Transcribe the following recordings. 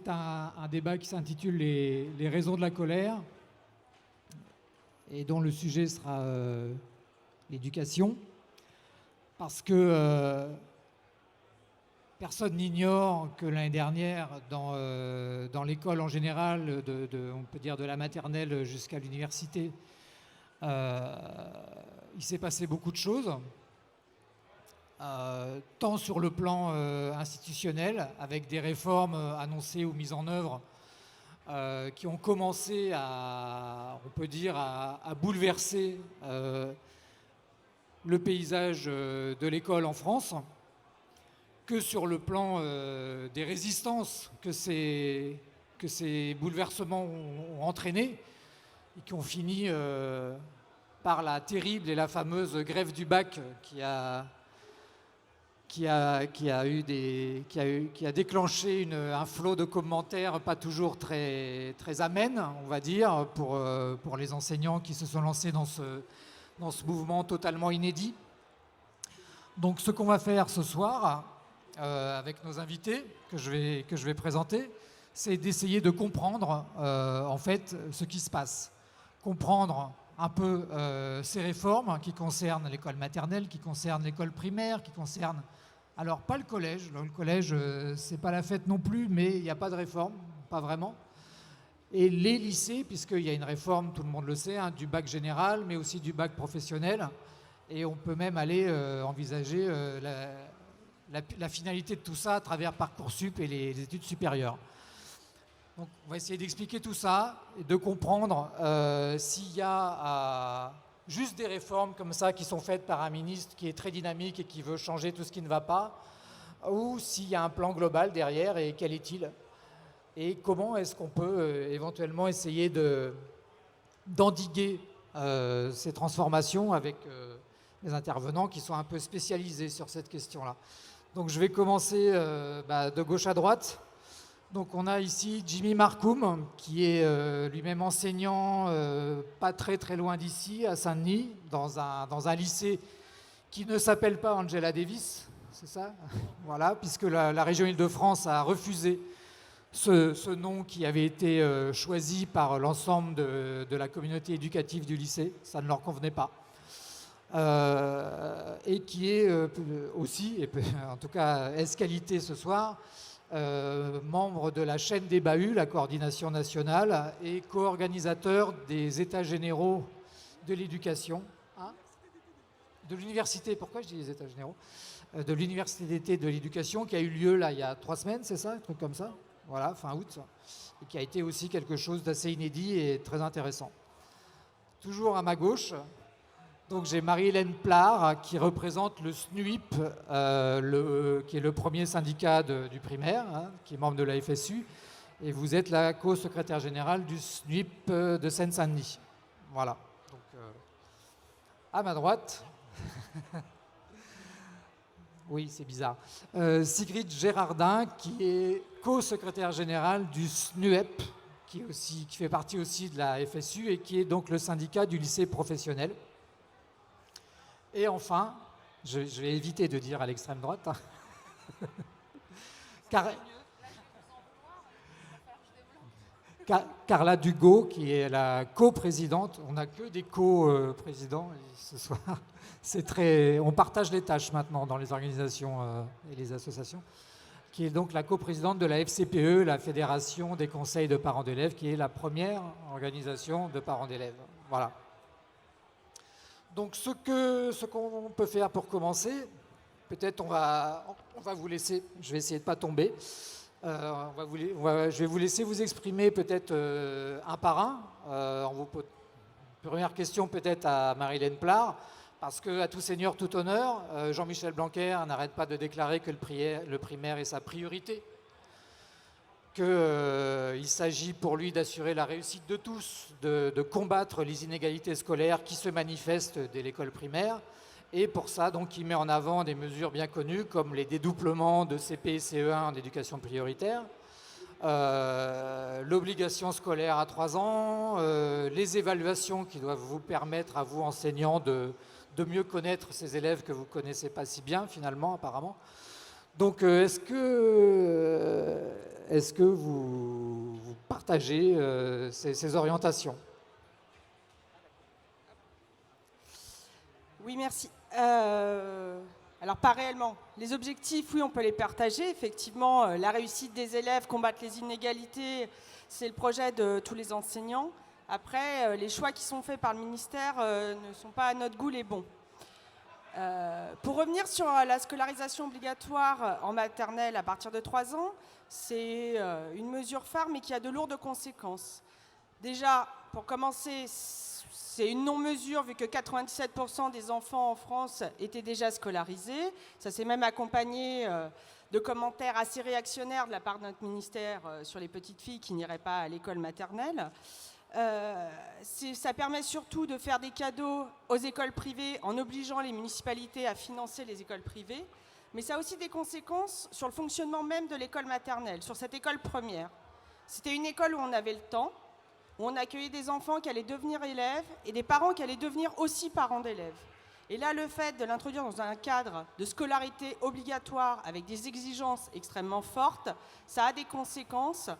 un débat qui s'intitule les raisons de la colère et dont le sujet sera l'éducation. Parce que personne n'ignore que l'année dernière, dans l'école en général, on peut dire de la maternelle jusqu'à l'université, il s'est passé beaucoup de choses. Tant sur le plan institutionnel, avec des réformes annoncées ou mises en œuvre qui ont commencé on peut dire, à bouleverser le paysage de l'école en France, que sur le plan des résistances que ces bouleversements ont entraîné et qui ont fini par la terrible et la fameuse grève du bac qui a déclenché un flot de commentaires pas toujours très, très amènes, on va dire, pour les enseignants qui se sont lancés dans ce mouvement totalement inédit. Donc ce qu'on va faire ce soir, avec nos invités que je vais présenter, c'est d'essayer de comprendre en fait ce qui se passe. Comprendre un peu ces réformes qui concernent l'école maternelle, qui concernent l'école primaire, qui concernent... Alors, pas le collège. Le collège, c'est pas la fête non plus, mais il n'y a pas de réforme, pas vraiment. Et les lycées, puisqu'il y a une réforme, tout le monde le sait, hein, du bac général, mais aussi du bac professionnel. Et on peut même aller envisager la finalité de tout ça à travers Parcoursup et les études supérieures. Donc, on va essayer d'expliquer tout ça et de comprendre s'il y a juste des réformes comme ça qui sont faites par un ministre qui est très dynamique et qui veut changer tout ce qui ne va pas, ou s'il y a un plan global derrière et quel est-il, et comment est-ce qu'on peut éventuellement essayer d'endiguer ces transformations avec les intervenants qui sont un peu spécialisés sur cette question-là. Donc je vais commencer de gauche à droite. Donc on a ici Jimmy Markoum, qui est lui-même enseignant pas très très loin d'ici, à Saint-Denis, dans un lycée qui ne s'appelle pas Angela Davis, c'est ça? Voilà, puisque la région Île-de-France a refusé ce nom qui avait été choisi par l'ensemble de la communauté éducative du lycée, ça ne leur convenait pas. Et qui est aussi, et en tout cas ès-qualité ce soir, membre de la chaîne des Bahuts, la coordination nationale, et co-organisateur des États généraux de l'éducation. Hein, de l'université, pourquoi je dis les États généraux? De l'université d'été de l'éducation qui a eu lieu là il y a 3 semaines, c'est ça? Un truc comme ça? Voilà, fin août. Et qui a été aussi quelque chose d'assez inédit et très intéressant. Toujours à ma gauche, donc j'ai Marie-Hélène Plard qui représente le SNUIP, qui est le premier syndicat du primaire, hein, qui est membre de la FSU, et vous êtes la co-secrétaire générale du SNUIP de Seine-Saint-Denis. Voilà. Donc, à ma droite, oui c'est bizarre, Sigrid Gérardin qui est co-secrétaire générale du SNUEP, qui fait partie aussi de la FSU et qui est donc le syndicat du lycée professionnel. Et enfin, je vais éviter de dire à l'extrême droite, Carla Dugaud, qui est la coprésidente. On n'a que des coprésidents ce soir. On partage les tâches maintenant dans les organisations et les associations, qui est donc la coprésidente de la FCPE, la Fédération des conseils de parents d'élèves, qui est la première organisation de parents d'élèves. Voilà. Donc ce qu'on peut faire pour commencer, peut-être on va vous laisser, je vais essayer de ne pas tomber, je vais vous laisser vous exprimer peut-être un par un. Première question peut-être à Marie-Hélène Plard, parce qu'à tout seigneur, tout honneur, Jean-Michel Blanquer n'arrête pas de déclarer que le primaire est sa priorité, qu'il s'agit pour lui d'assurer la réussite de tous, de combattre les inégalités scolaires qui se manifestent dès l'école primaire. Et pour ça, donc, il met en avant des mesures bien connues comme les dédoublements de CP et CE1 en éducation prioritaire, l'obligation scolaire à 3 ans, les évaluations qui doivent vous permettre à vous, enseignants, de mieux connaître ces élèves que vous ne connaissez pas si bien, finalement, apparemment. Donc, est-ce que vous partagez ces orientations? Oui, merci. Alors, pas réellement. Les objectifs, oui, on peut les partager. Effectivement, la réussite des élèves, combattre les inégalités, c'est le projet de tous les enseignants. Après, les choix qui sont faits par le ministère ne sont pas à notre goût les bons. Pour revenir sur la scolarisation obligatoire en maternelle à partir de 3 ans, c'est une mesure phare, mais qui a de lourdes conséquences. Déjà, pour commencer, c'est une non-mesure vu que 97% des enfants en France étaient déjà scolarisés. Ça s'est même accompagné de commentaires assez réactionnaires de la part de notre ministère sur les petites filles qui n'iraient pas à l'école maternelle. Ça permet surtout de faire des cadeaux aux écoles privées en obligeant les municipalités à financer les écoles privées. Mais ça a aussi des conséquences sur le fonctionnement même de l'école maternelle, sur cette école première. C'était une école où on avait le temps, où on accueillait des enfants qui allaient devenir élèves et des parents qui allaient devenir aussi parents d'élèves. Et là, le fait de l'introduire dans un cadre de scolarité obligatoire avec des exigences extrêmement fortes, ça a des conséquences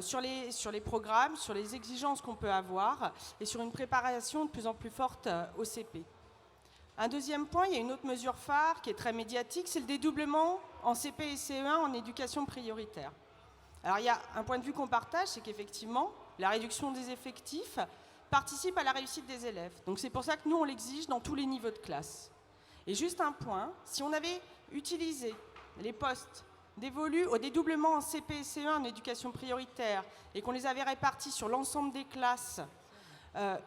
sur les programmes, sur les exigences qu'on peut avoir et sur une préparation de plus en plus forte au CP. Un deuxième point, il y a une autre mesure phare qui est très médiatique, c'est le dédoublement en CP et CE1 en éducation prioritaire. Alors il y a un point de vue qu'on partage, c'est qu'effectivement, la réduction des effectifs participe à la réussite des élèves. Donc c'est pour ça que nous, on l'exige dans tous les niveaux de classe. Et juste un point, si on avait utilisé les postes dévolus au dédoublement en CP et CE1 en éducation prioritaire et qu'on les avait répartis sur l'ensemble des classes,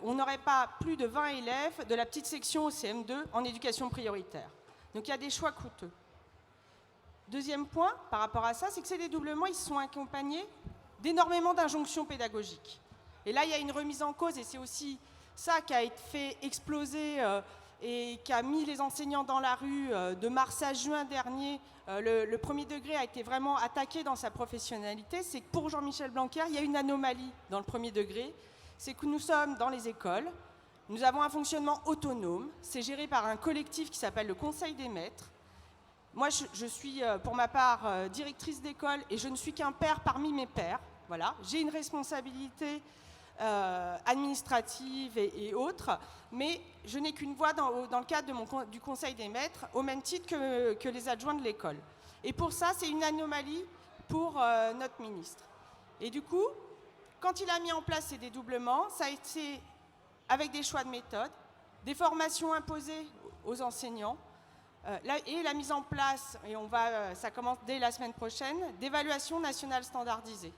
on n'aurait pas plus de 20 élèves de la petite section au CM2 en éducation prioritaire. Donc il y a des choix coûteux. Deuxième point, par rapport à ça, c'est que ces dédoublements, ils sont accompagnés d'énormément d'injonctions pédagogiques. Et là, il y a une remise en cause, et c'est aussi ça qui a fait exploser et qui a mis les enseignants dans la rue de mars à juin dernier. Le premier degré a été vraiment attaqué dans sa professionnalité. C'est que pour Jean-Michel Blanquer, il y a une anomalie dans le premier degré. C'est que nous sommes dans les écoles, nous avons un fonctionnement autonome, c'est géré par un collectif qui s'appelle le Conseil des maîtres. Moi, je suis, pour ma part, directrice d'école et je ne suis qu'un père parmi mes pairs. Voilà. J'ai une responsabilité administrative et autres, mais je n'ai qu'une voix dans le cadre du Conseil des maîtres, au même titre que les adjoints de l'école. Et pour ça, c'est une anomalie pour notre ministre. Et du coup, quand il a mis en place ces dédoublements, ça a été avec des choix de méthode, des formations imposées aux enseignants, et la mise en place, et ça commence dès la semaine prochaine, d'évaluation nationale standardisée.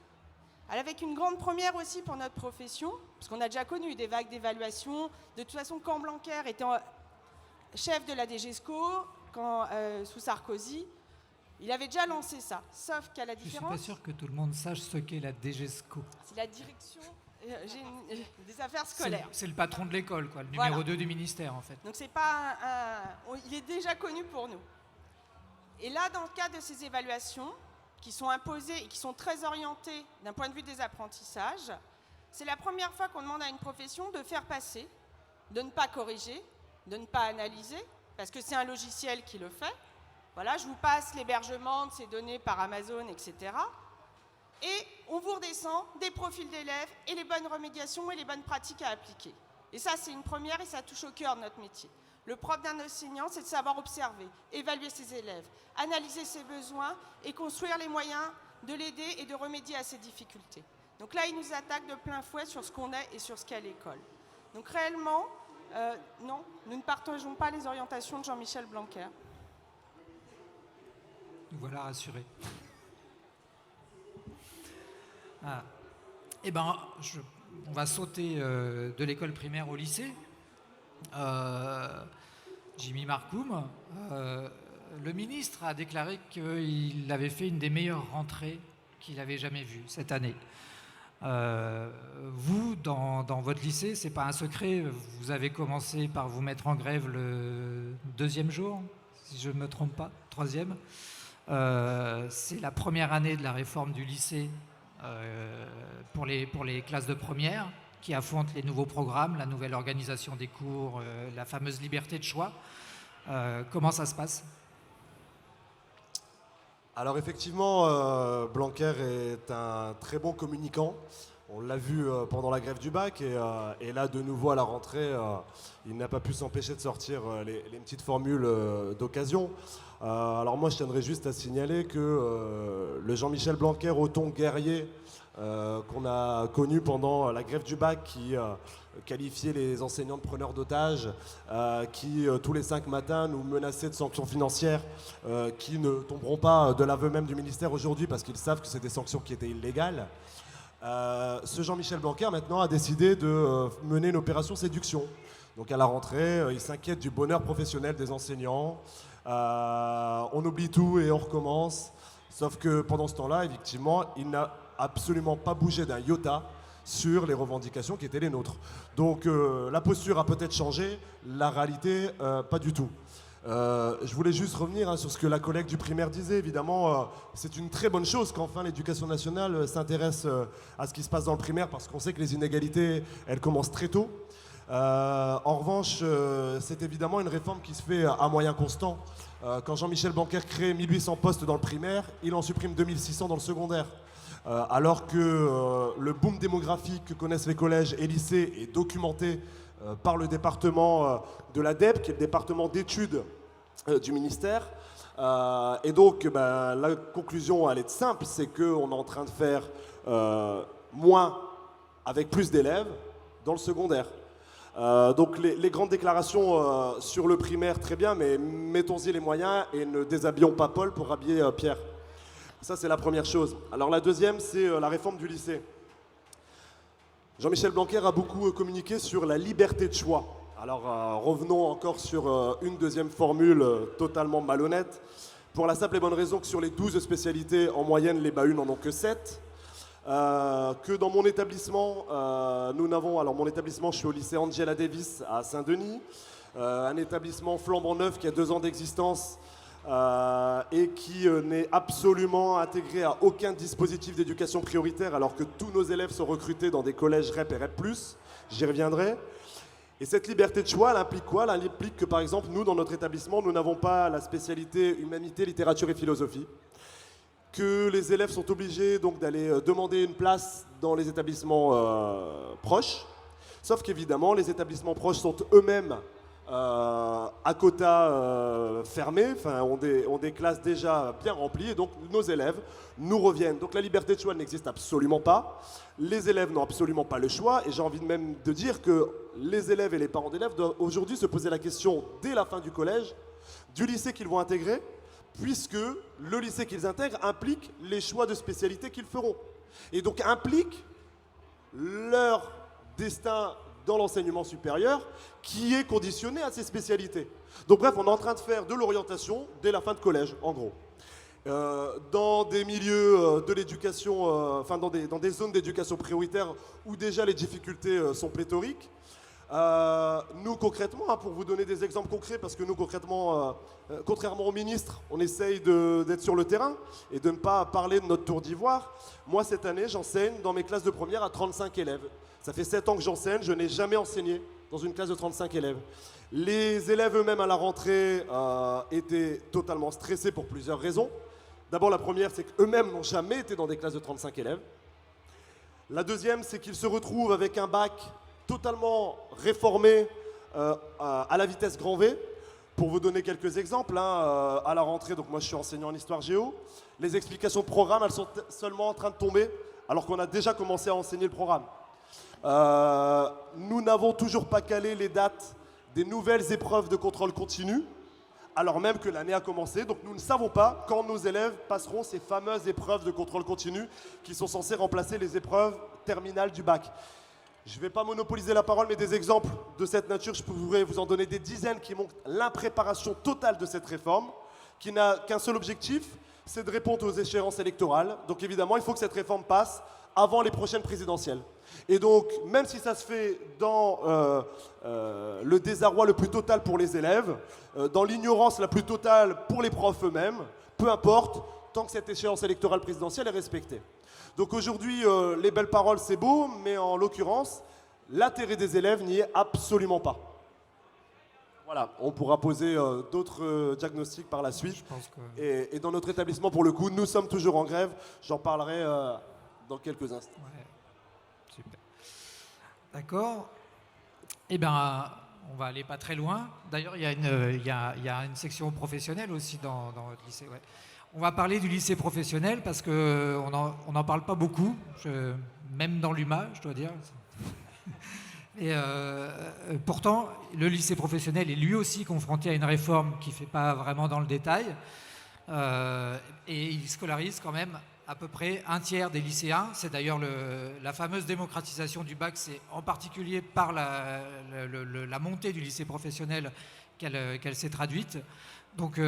Avec une grande première aussi pour notre profession, parce qu'on a déjà connu des vagues d'évaluation. De toute façon, quand Blanquer était chef de la DGESCO, sous Sarkozy, il avait déjà lancé ça. Sauf qu'à la différence... Je ne suis pas sûr que tout le monde sache ce qu'est la DGESCO. C'est la direction des affaires scolaires. C'est le patron de l'école, quoi, le numéro 2 du ministère, en fait. Donc c'est pas il est déjà connu pour nous. Et là, dans le cadre de ces évaluations, qui sont imposées et qui sont très orientées d'un point de vue des apprentissages, c'est la première fois qu'on demande à une profession de faire passer, de ne pas corriger, de ne pas analyser, parce que c'est un logiciel qui le fait. Voilà, je vous passe l'hébergement de ces données par Amazon, etc. Et on vous redescend des profils d'élèves et les bonnes remédiations et les bonnes pratiques à appliquer. Et ça, c'est une première et ça touche au cœur de notre métier. Le propre d'un enseignant, c'est de savoir observer, évaluer ses élèves, analyser ses besoins et construire les moyens de l'aider et de remédier à ses difficultés. Donc là, il nous attaque de plein fouet sur ce qu'on est et sur ce qu'est l'école. Donc réellement, non, nous ne partageons pas les orientations de Jean-Michel Blanquer. Nous voilà rassurés. Ah. Eh bien, on va sauter de l'école primaire au lycée. Jimmy Marcoum, le ministre a déclaré qu'il avait fait une des meilleures rentrées qu'il avait jamais vues cette année. Vous, dans votre lycée, c'est pas un secret, vous avez commencé par vous mettre en grève le 2e jour, si je ne me trompe pas, 3e. C'est la première année de la réforme du lycée pour les classes de première, qui affrontent les nouveaux programmes, la nouvelle organisation des cours, la fameuse liberté de choix. Comment ça se passe ? Alors effectivement, Blanquer est un très bon communicant. On l'a vu pendant la grève du bac et là de nouveau à la rentrée, il n'a pas pu s'empêcher de sortir les petites formules d'occasion. Alors moi je tiendrais juste à signaler que le Jean-Michel Blanquer au ton guerrier qu'on a connu pendant la grève du bac qui qualifiait les enseignants de preneurs d'otages, qui tous les 5 matins nous menaçaient de sanctions financières qui ne tomberont pas de l'aveu même du ministère aujourd'hui parce qu'ils savent que c'est des sanctions qui étaient illégales. Ce Jean-Michel Blanquer maintenant a décidé de mener une opération séduction. Donc à la rentrée, il s'inquiète du bonheur professionnel des enseignants. On oublie tout et on recommence. Sauf que pendant ce temps-là, effectivement, il n'a absolument pas bougé d'un iota sur les revendications qui étaient les nôtres. Donc la posture a peut-être changé, la réalité, pas du tout. Je voulais juste revenir sur ce que la collègue du primaire disait. Évidemment, c'est une très bonne chose qu'enfin l'éducation nationale s'intéresse à ce qui se passe dans le primaire parce qu'on sait que les inégalités, elles commencent très tôt. En revanche, c'est évidemment une réforme qui se fait à moyen constant. Quand Jean-Michel Blanquer crée 1800 postes dans le primaire, il en supprime 2600 dans le secondaire. Alors que le boom démographique que connaissent les collèges et lycées est documenté par le département de l'ADEP, qui est le département d'études du ministère. Et donc, la conclusion, elle est simple, c'est qu'on est en train de faire moins avec plus d'élèves dans le secondaire. Donc les grandes déclarations sur le primaire, très bien, mais mettons-y les moyens et ne déshabillons pas Paul pour habiller Pierre. Ça, c'est la première chose. Alors la deuxième, c'est la réforme du lycée. Jean-Michel Blanquer a beaucoup communiqué sur la liberté de choix. Alors revenons encore sur une deuxième formule totalement malhonnête, pour la simple et bonne raison que sur les 12 spécialités, en moyenne, les BAU n'en ont que 7. Que dans mon établissement, mon établissement, je suis au lycée Angela Davis à Saint-Denis, un établissement flambant neuf qui a 2 ans d'existence et qui n'est absolument intégré à aucun dispositif d'éducation prioritaire alors que tous nos élèves sont recrutés dans des collèges REP et REP+, j'y reviendrai. Et cette liberté de choix, elle implique quoi? Elle implique que par exemple, nous, dans notre établissement, nous n'avons pas la spécialité humanité, littérature et philosophie, que les élèves sont obligés donc d'aller demander une place dans les établissements proches, sauf qu'évidemment, les établissements proches sont eux-mêmes à quota fermé, enfin, ont des classes déjà bien remplies, et donc nos élèves nous reviennent. Donc la liberté de choix n'existe absolument pas. Les élèves n'ont absolument pas le choix, et j'ai envie même de dire que les élèves et les parents d'élèves doivent aujourd'hui se poser la question, dès la fin du collège, du lycée qu'ils vont intégrer, puisque le lycée qu'ils intègrent implique les choix de spécialité qu'ils feront. Et donc implique leur destin dans l'enseignement supérieur qui est conditionné à ces spécialités. Donc bref, on est en train de faire de l'orientation dès la fin de collège, en gros. Dans des milieux de l'éducation, dans des zones d'éducation prioritaire où déjà les difficultés sont pléthoriques. Nous concrètement, pour vous donner des exemples concrets, parce que nous concrètement, contrairement au ministre, on essaye d'être sur le terrain et de ne pas parler de notre tour d'ivoire. Moi cette année, j'enseigne dans mes classes de première à 35 élèves. Ça fait 7 ans que j'enseigne, je n'ai jamais enseigné dans une classe de 35 élèves. Les élèves eux-mêmes à la rentrée étaient totalement stressés pour plusieurs raisons. D'abord la première, c'est qu'eux-mêmes n'ont jamais été dans des classes de 35 élèves. La deuxième, c'est qu'ils se retrouvent avec un bac totalement réformé à la vitesse grand V. Pour vous donner quelques exemples, à la rentrée, donc moi je suis enseignant en histoire géo, les explications de programme, elles sont seulement en train de tomber alors qu'on a déjà commencé à enseigner le programme. Nous n'avons toujours pas calé les dates des nouvelles épreuves de contrôle continu, alors même que l'année a commencé. Donc nous ne savons pas quand nos élèves passeront ces fameuses épreuves de contrôle continu qui sont censées remplacer les épreuves terminales du bac. Je ne vais pas monopoliser la parole, mais des exemples de cette nature, je pourrais vous en donner des dizaines qui montrent l'impréparation totale de cette réforme, qui n'a qu'un seul objectif, c'est de répondre aux échéances électorales. Donc évidemment, il faut que cette réforme passe avant les prochaines présidentielles. Et donc, même si ça se fait dans le désarroi le plus total pour les élèves, dans l'ignorance la plus totale pour les profs eux-mêmes, peu importe, tant que cette échéance électorale présidentielle est respectée. Donc aujourd'hui, les belles paroles, c'est beau, mais en l'occurrence, l'intérêt des élèves n'y est absolument pas. Voilà, on pourra poser d'autres diagnostics par la suite. Je pense que... Et dans notre établissement, pour le coup, nous sommes toujours en grève. J'en parlerai dans quelques instants. Ouais. Super. D'accord. Eh bien, on va aller pas très loin. D'ailleurs, il y a une section professionnelle aussi dans votre lycée. Ouais. On va parler du lycée professionnel parce qu'on n'en parle pas beaucoup, même dans l'UMA, je dois dire. Et pourtant, le lycée professionnel est lui aussi confronté à une réforme qui ne fait pas vraiment dans le détail. Et il scolarise quand même à peu près un tiers des lycéens. C'est d'ailleurs la fameuse démocratisation du bac, c'est en particulier par la montée du lycée professionnel qu'elle s'est traduite. Donc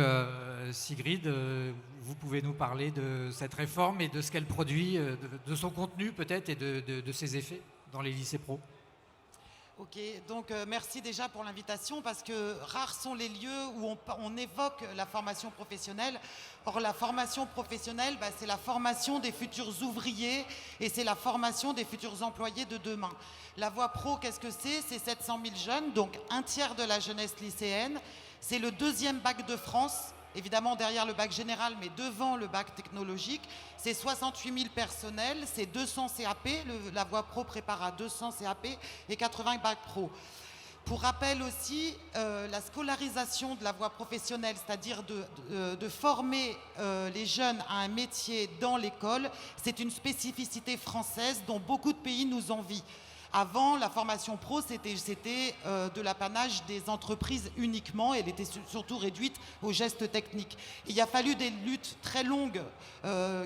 Sigrid, vous pouvez nous parler de cette réforme et de ce qu'elle produit, de son contenu peut-être et de ses effets dans les lycées pro. Ok, donc merci déjà pour l'invitation parce que rares sont les lieux où on évoque la formation professionnelle. Or, la formation professionnelle, c'est la formation des futurs ouvriers et c'est la formation des futurs employés de demain. La voie pro, qu'est-ce que c'est? C'est 700 000 jeunes, donc un tiers de la jeunesse lycéenne. C'est le deuxième bac de France, évidemment derrière le bac général, mais devant le bac technologique. C'est 68 000 personnels, c'est 200 CAP, la voie pro prépare à 200 CAP et 80 bac pro. Pour rappel aussi, la scolarisation de la voie professionnelle, c'est-à-dire de former les jeunes à un métier dans l'école, c'est une spécificité française dont beaucoup de pays nous envient. Avant, la formation pro, c'était de l'apanage des entreprises uniquement. Elle était surtout réduite aux gestes techniques. Et il a fallu des luttes très longues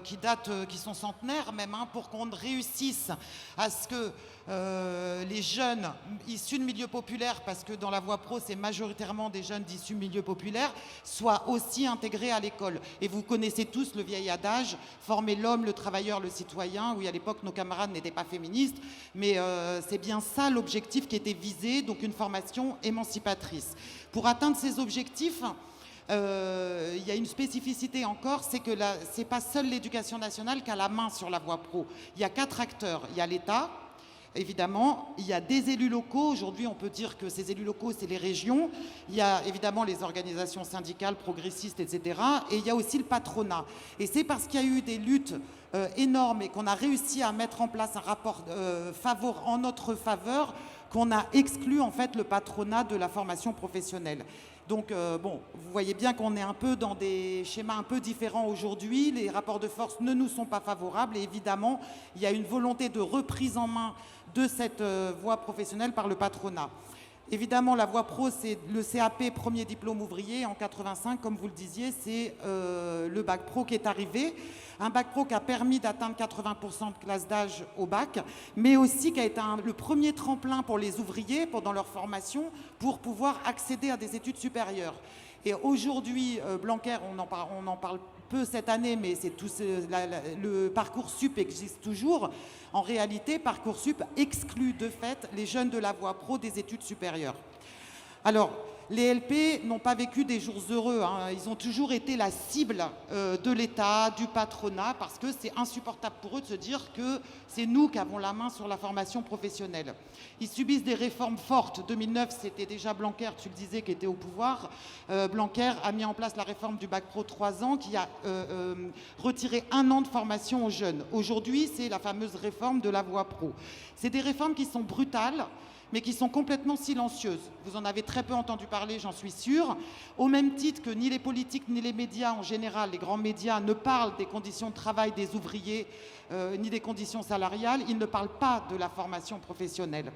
qui sont centenaires même, pour qu'on réussisse à ce que les jeunes issus de milieux populaires, parce que dans la voie pro, c'est majoritairement des jeunes d'issus de milieux populaires, soient aussi intégrés à l'école. Et vous connaissez tous le vieil adage, former l'homme, le travailleur, le citoyen. Oui, à l'époque, nos camarades n'étaient pas féministes, mais c'est bien ça l'objectif qui était visé, donc une formation émancipatrice. Pour atteindre ces objectifs, il y a une spécificité encore, c'est que c'est pas seule l'éducation nationale qui a la main sur la voie pro. Il y a 4 acteurs. Il y a l'État, évidemment, il y a des élus locaux. Aujourd'hui, on peut dire que ces élus locaux, c'est les régions. Il y a évidemment les organisations syndicales, progressistes, etc. Et il y a aussi le patronat. Et c'est parce qu'il y a eu des luttes énormes et qu'on a réussi à mettre en place un rapport en notre faveur qu'on a exclu en fait le patronat de la formation professionnelle. Donc bon, vous voyez bien qu'on est un peu dans des schémas un peu différents aujourd'hui. Les rapports de force ne nous sont pas favorables et évidemment, il y a une volonté de reprise en main de cette voie professionnelle par le patronat. Évidemment, la voie pro, c'est le CAP, premier diplôme ouvrier. En 85, comme vous le disiez, c'est le bac pro qui est arrivé. Un bac pro qui a permis d'atteindre 80% de classe d'âge au bac, mais aussi qui a été le premier tremplin pour les ouvriers pendant leur formation pour pouvoir accéder à des études supérieures. Et aujourd'hui, Blanquer, on en parle peu cette année, mais c'est le Parcoursup existe toujours. En réalité, Parcoursup exclut de fait les jeunes de la voie pro des études supérieures. Alors, les LP n'ont pas vécu des jours heureux. Ils ont toujours été la cible de l'État, du patronat, parce que c'est insupportable pour eux de se dire que c'est nous qui avons la main sur la formation professionnelle. Ils subissent des réformes fortes. 2009, c'était déjà Blanquer, tu le disais, qui était au pouvoir. Blanquer a mis en place la réforme du bac pro 3 ans, qui a retiré 1 an de formation aux jeunes. Aujourd'hui, c'est la fameuse réforme de la voie pro. C'est des réformes qui sont brutales, mais qui sont complètement silencieuses. Vous en avez très peu entendu parler, j'en suis sûre. Au même titre que ni les politiques ni les médias en général, les grands médias ne parlent des conditions de travail des ouvriers, ni des conditions salariales, ils ne parlent pas de la formation professionnelle.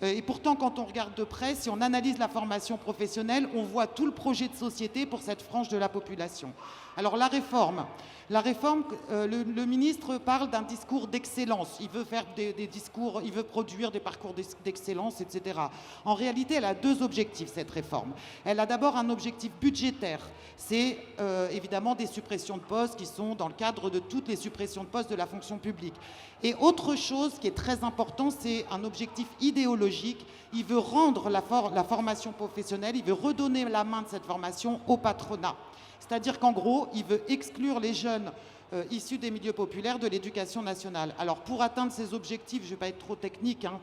Et pourtant, quand on regarde de près, si on analyse la formation professionnelle, on voit tout le projet de société pour cette frange de la population. Alors la réforme, le ministre parle d'un discours d'excellence. Il veut faire des discours, il veut produire des parcours d'excellence, etc. En réalité, elle a 2 objectifs, cette réforme. Elle a d'abord un objectif budgétaire. C'est évidemment des suppressions de postes qui sont dans le cadre de toutes les suppressions de postes de la fonction publique. Et autre chose qui est très important, c'est un objectif idéologique. Il veut rendre la formation professionnelle, il veut redonner la main de cette formation au patronat. C'est-à-dire qu'en gros, il veut exclure les jeunes issus des milieux populaires de l'éducation nationale. Alors pour atteindre ces objectifs, je ne vais pas être trop technique, hein,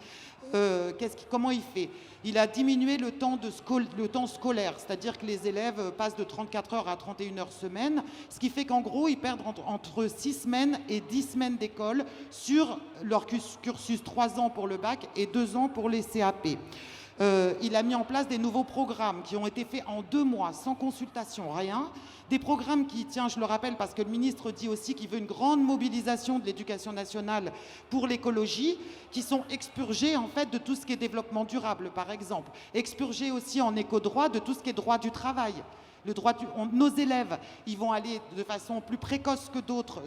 comment il fait? Il a diminué le temps scolaire, c'est-à-dire que les élèves passent de 34 heures à 31 heures semaine, ce qui fait qu'en gros, ils perdent entre 6 semaines et 10 semaines d'école sur leur cursus 3 ans pour le bac et 2 ans pour les CAP. Il a mis en place des nouveaux programmes qui ont été faits en 2 mois, sans consultation, rien. Des programmes qui, tiens, je le rappelle parce que le ministre dit aussi qu'il veut une grande mobilisation de l'éducation nationale pour l'écologie, qui sont expurgés en fait de tout ce qui est développement durable, par exemple. Expurgés aussi en éco-droit de tout ce qui est droit du travail. Nos élèves, ils vont aller de façon plus précoce que d'autres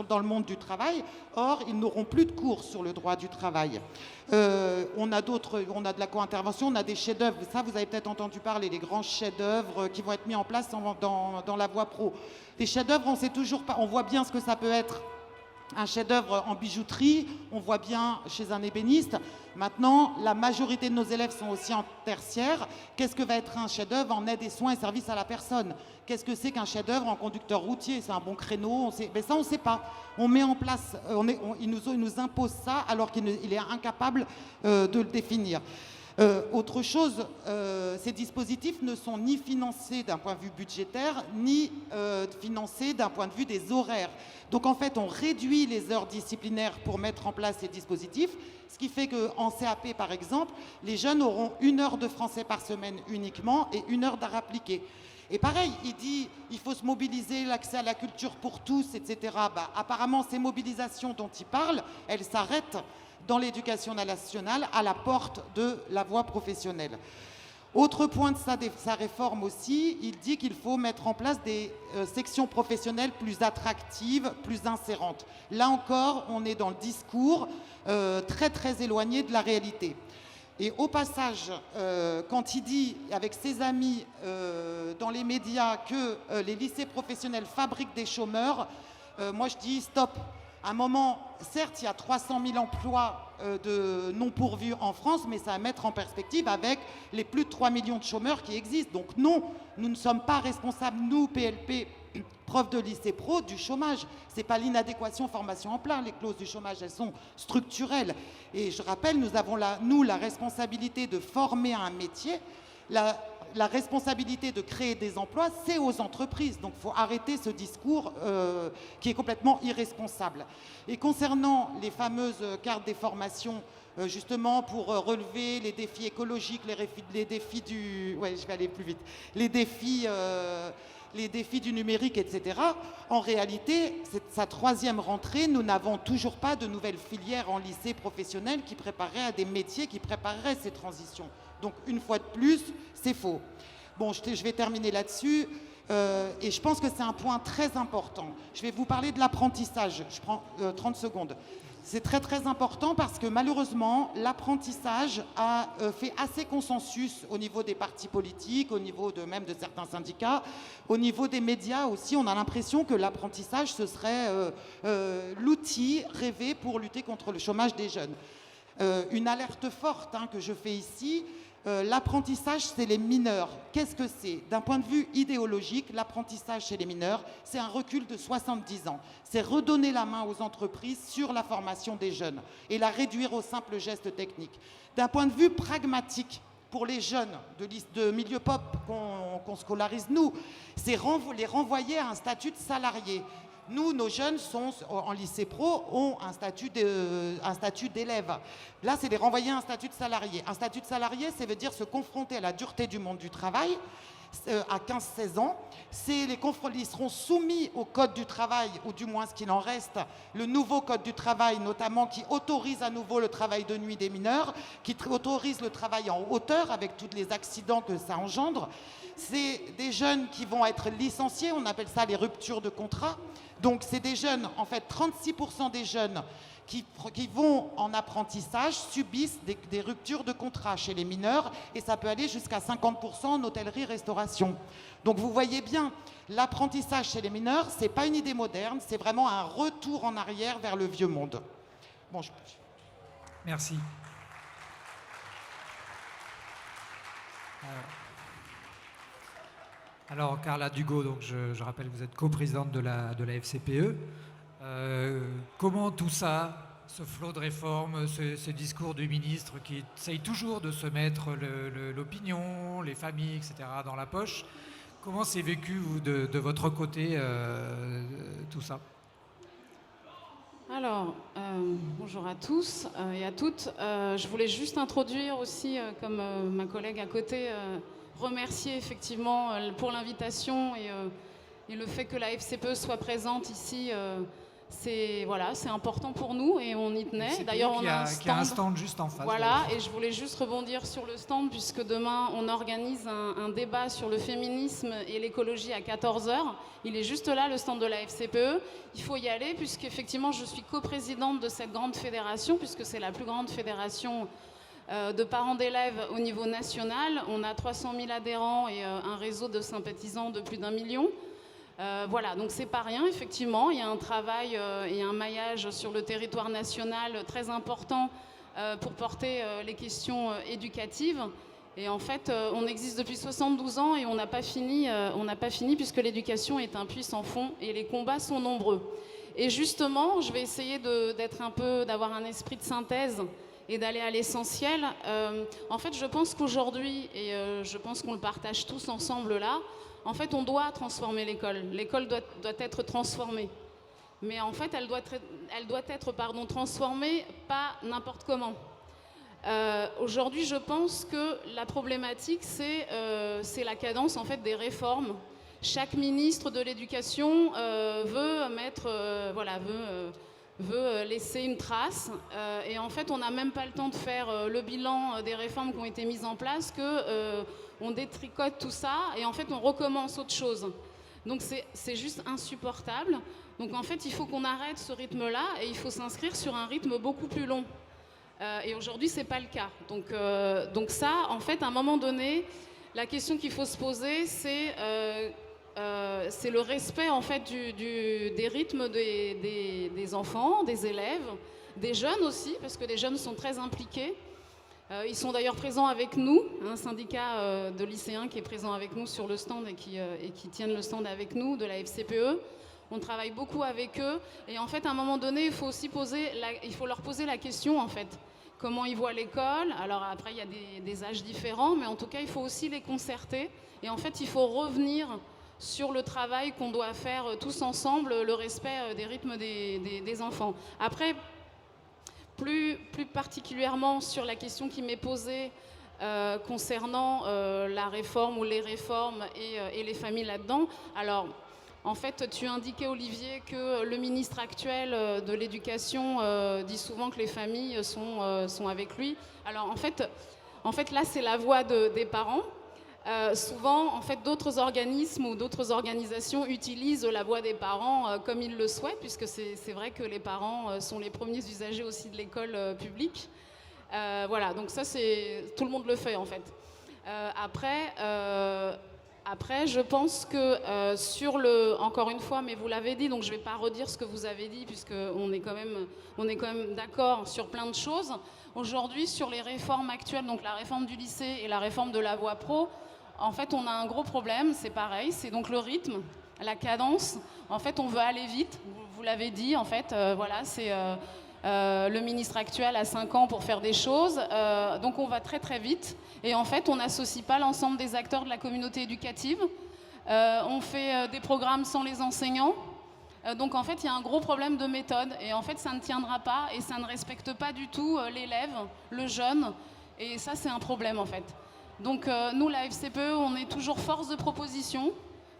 dans le monde du travail. Or, ils n'auront plus de cours sur le droit du travail. On a de la co-intervention, on a des chefs-d'œuvre. Ça, vous avez peut-être entendu parler, les grands chefs-d'œuvre qui vont être mis en place dans la voie pro. Les chefs-d'œuvre, on sait toujours pas. On voit bien ce que ça peut être. Un chef-d'œuvre en bijouterie, on voit bien chez un ébéniste. Maintenant, la majorité de nos élèves sont aussi en tertiaire. Qu'est-ce que va être un chef-d'œuvre en aide et soins et services à la personne? Qu'est-ce que c'est qu'un chef-d'œuvre en conducteur routier? C'est un bon créneau? Mais ça, on ne sait pas. On met en place, il nous impose ça alors qu'il est incapable de le définir. Autre chose, ces dispositifs ne sont ni financés d'un point de vue budgétaire, ni financés d'un point de vue des horaires. Donc en fait, on réduit les heures disciplinaires pour mettre en place ces dispositifs, ce qui fait qu'en CAP, par exemple, les jeunes auront 1 heure de français par semaine uniquement et 1 heure d'art appliqué. Et pareil, il dit il faut se mobiliser, l'accès à la culture pour tous, etc. Apparemment, ces mobilisations dont il parle, elles s'arrêtent dans l'éducation nationale à la porte de la voie professionnelle. Autre point de sa réforme aussi, il dit qu'il faut mettre en place des sections professionnelles plus attractives, plus insérantes. Là encore, on est dans le discours très très éloigné de la réalité. Et au passage, quand il dit avec ses amis dans les médias que les lycées professionnels fabriquent des chômeurs, moi je dis stop. À un moment, certes, il y a 300 000 emplois de non pourvus en France, mais ça à mettre en perspective avec les plus de 3 millions de chômeurs qui existent. Donc non, nous ne sommes pas responsables, nous, PLP, profs de lycée pro, du chômage. Ce n'est pas l'inadéquation formation en plein. Les clauses du chômage, elles sont structurelles. Et je rappelle, nous avons la responsabilité de former à un métier. La responsabilité de créer des emplois, c'est aux entreprises. Donc il faut arrêter ce discours qui est complètement irresponsable. Et concernant les fameuses cartes des formations, justement pour relever les défis écologiques, les défis du... Ouais, je vais aller plus vite. Les défis du numérique, etc. En réalité, c'est sa 3e rentrée. Nous n'avons toujours pas de nouvelles filières en lycée professionnel qui prépareraient à des métiers qui prépareraient ces transitions. Donc, une fois de plus, c'est faux. Bon, je vais terminer là-dessus. Et je pense que c'est un point très important. Je vais vous parler de l'apprentissage. Je prends 30 secondes. C'est très très important parce que malheureusement, l'apprentissage a fait assez consensus au niveau des partis politiques, au niveau même de certains syndicats, au niveau des médias aussi. On a l'impression que l'apprentissage, ce serait l'outil rêvé pour lutter contre le chômage des jeunes. Une alerte forte que je fais ici. L'apprentissage, c'est les mineurs. Qu'est-ce que c'est? D'un point de vue idéologique, l'apprentissage chez les mineurs, c'est un recul de 70 ans. C'est redonner la main aux entreprises sur la formation des jeunes et la réduire aux simples gestes techniques. D'un point de vue pragmatique, pour les jeunes de milieu pop qu'on scolarise nous, c'est les renvoyer à un statut de salarié. Nous, nos jeunes en lycée pro ont un statut d'élève. Là, c'est les renvoyer à un statut de salarié. Un statut de salarié, ça veut dire se confronter à la dureté du monde du travail à 15-16 ans. Ils seront soumis au code du travail, ou du moins ce qu'il en reste, le nouveau code du travail, notamment qui autorise à nouveau le travail de nuit des mineurs, qui autorise le travail en hauteur avec tous les accidents que ça engendre. C'est des jeunes qui vont être licenciés, on appelle ça les ruptures de contrat. Donc c'est des jeunes, en fait 36% des jeunes qui vont en apprentissage subissent des ruptures de contrat chez les mineurs et ça peut aller jusqu'à 50% en hôtellerie-restauration. Donc vous voyez bien, l'apprentissage chez les mineurs, ce n'est pas une idée moderne, c'est vraiment un retour en arrière vers le vieux monde. Bon, Merci. Alors, Carla Dugaud, donc je rappelle que vous êtes coprésidente de la FCPE. Comment tout ça, ce flot de réformes, ce discours du ministre qui essaye toujours de se mettre l'opinion, les familles, etc. dans la poche, comment c'est vécu, vous, de votre côté, tout ça? Alors, bonjour à tous et à toutes. Je voulais juste introduire aussi, comme ma collègue à côté, remercier effectivement pour l'invitation et le fait que la FCPE soit présente ici. C'est important pour nous et on y tenait. D'ailleurs, on a un stand juste en face. Voilà, et je voulais juste rebondir sur le stand puisque demain, on organise un débat sur le féminisme et l'écologie à 14h. Il est juste là, le stand de la FCPE. Il faut y aller puisqu'effectivement, je suis coprésidente de cette grande fédération puisque c'est la plus grande fédération de parents d'élèves au niveau national. On a 300 000 adhérents et un réseau de sympathisants de plus d'1 million. Voilà, donc c'est pas rien, effectivement. Il y a un travail et un maillage sur le territoire national très important pour porter les questions éducatives. Et en fait, on existe depuis 72 ans et on n'a pas fini puisque l'éducation est un puits sans fond et les combats sont nombreux. Et justement, je vais essayer d'avoir un esprit de synthèse et d'aller à l'essentiel. En fait, je pense qu'aujourd'hui, et je pense qu'on le partage tous ensemble là, en fait, on doit transformer l'école. L'école doit être transformée. Mais en fait, elle doit être transformée pas n'importe comment. Aujourd'hui, je pense que la problématique, c'est la cadence en fait, des réformes. Chaque ministre de l'Éducation veut laisser une trace. Et en fait, on n'a même pas le temps de faire le bilan des réformes qui ont été mises en place on détricote tout ça et en fait on recommence autre chose. Donc c'est juste insupportable. Donc en fait il faut qu'on arrête ce rythme-là et il faut s'inscrire sur un rythme beaucoup plus long. Et aujourd'hui c'est pas le cas. Donc ça en fait à un moment donné la question qu'il faut se poser c'est le respect en fait des rythmes des enfants, des élèves, des jeunes aussi parce que les jeunes sont très impliqués. Ils sont d'ailleurs présents avec nous, un syndicat de lycéens qui est présent avec nous sur le stand et qui tiennent le stand avec nous de la FCPE. On travaille beaucoup avec eux et en fait à un moment donné il faut leur poser la question en fait. Comment ils voient l'école. Alors après il y a des âges différents mais en tout cas il faut aussi les concerter et en fait il faut revenir sur le travail qu'on doit faire tous ensemble, le respect des rythmes des enfants. Après, plus particulièrement sur la question qui m'est posée concernant la réforme ou les réformes et les familles là-dedans. Alors, en fait, tu indiquais, Olivier, que le ministre actuel de l'Éducation dit souvent que les familles sont avec lui. Alors, en fait là, c'est la voix des parents. Souvent, en fait, d'autres organismes ou d'autres organisations utilisent la voix des parents comme ils le souhaitent, puisque c'est vrai que les parents sont les premiers usagers aussi de l'école publique. Voilà, donc ça, tout le monde le fait, en fait. Après, je pense que encore une fois, mais vous l'avez dit, donc je ne vais pas redire ce que vous avez dit, puisqu'on est quand même d'accord sur plein de choses. Aujourd'hui, sur les réformes actuelles, donc la réforme du lycée et la réforme de la voie pro, en fait, on a un gros problème, c'est pareil, c'est donc le rythme, la cadence. En fait, on veut aller vite, vous l'avez dit, en fait, voilà, c'est le ministre actuel a 5 ans pour faire des choses, donc on va très très vite. Et en fait, on n'associe pas l'ensemble des acteurs de la communauté éducative. On fait des programmes sans les enseignants. Donc en fait, il y a un gros problème de méthode. Et en fait, ça ne tiendra pas et ça ne respecte pas du tout l'élève, le jeune. Et ça, c'est un problème en fait. Donc nous, la FCPE, on est toujours force de proposition.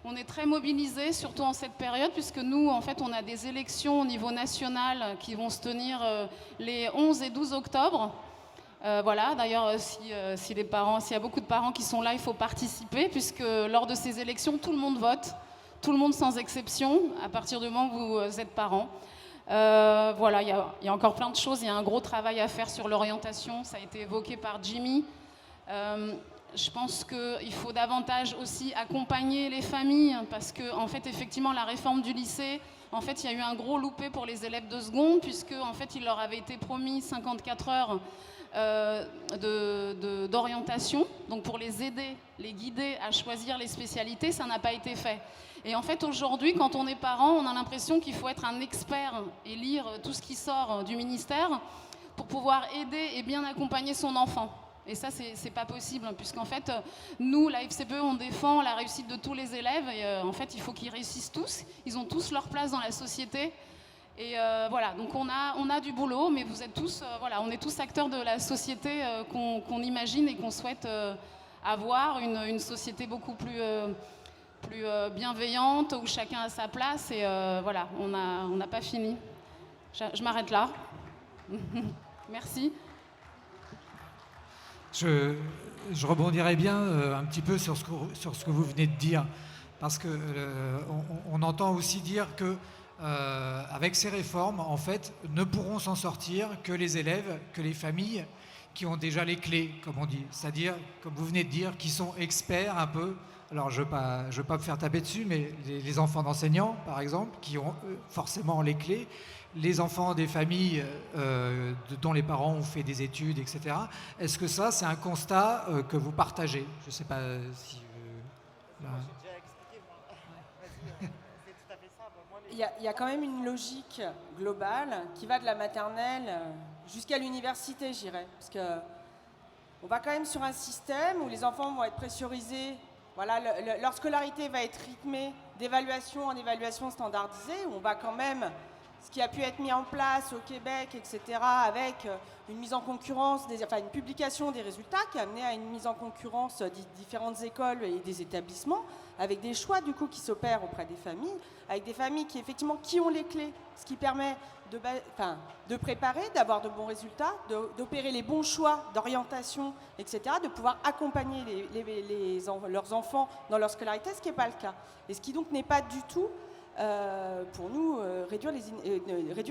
On est très mobilisés, surtout en cette période, puisque nous, en fait, on a des élections au niveau national qui vont se tenir les 11 et 12 octobre. Voilà, d'ailleurs, s'il y a beaucoup de parents qui sont là, il faut participer, puisque lors de ces élections, tout le monde vote, tout le monde sans exception, à partir du moment où vous êtes parents. Voilà, il y a encore plein de choses, il y a un gros travail à faire sur l'orientation, ça a été évoqué par Jimmy. Je pense qu'il faut davantage aussi accompagner les familles, parce que, en fait, effectivement, la réforme du lycée, En fait, il y a eu un gros loupé pour les élèves de seconde, puisque en fait, il leur avait été promis 54 heures d'orientation, donc pour les aider, les guider à choisir les spécialités, ça n'a pas été fait. Et en fait, aujourd'hui, quand on est parent, on a l'impression qu'il faut être un expert et lire tout ce qui sort du ministère pour pouvoir aider et bien accompagner son enfant. Et ça, c'est pas possible, puisqu'en fait, nous, la FCPE, on défend la réussite de tous les élèves, et en fait, il faut qu'ils réussissent tous. Ils ont tous leur place dans la société. Et voilà, donc on a du boulot, mais vous êtes tous, voilà, on est tous acteurs de la société qu'on imagine et qu'on souhaite avoir, une société beaucoup plus bienveillante, où chacun a sa place, et voilà, on n'a pas fini. Je m'arrête là. Merci. Je rebondirais bien un petit peu sur ce que vous venez de dire, parce que on entend aussi dire que avec ces réformes, en fait, ne pourront s'en sortir que les élèves, que les familles qui ont déjà les clés, comme on dit, c'est-à-dire, comme vous venez de dire, qui sont experts un peu. Alors, je veux pas me faire taper dessus, mais les enfants d'enseignants, par exemple, qui ont forcément les clés, les enfants des familles dont les parents ont fait des études, etc. Est-ce que ça, c'est un constat que vous partagez? Je ne sais pas si... là... Il y a quand même une logique globale qui va de la maternelle jusqu'à l'université, je dirais. Parce qu'on va quand même sur un système où les enfants vont être pressurisés. Voilà, leur scolarité va être rythmée d'évaluation en évaluation standardisée, où on va quand même, ce qui a pu être mis en place au Québec, etc., avec une mise en concurrence, une publication des résultats qui a amené à une mise en concurrence des différentes écoles et des établissements, avec des choix du coup qui s'opèrent auprès des familles, avec des familles qui effectivement qui ont les clés, ce qui permet de préparer, d'avoir de bons résultats, d'opérer les bons choix d'orientation, etc., de pouvoir accompagner leurs enfants dans leur scolarité, ce qui n'est pas le cas. Et ce qui donc n'est pas du tout, pour nous, réduire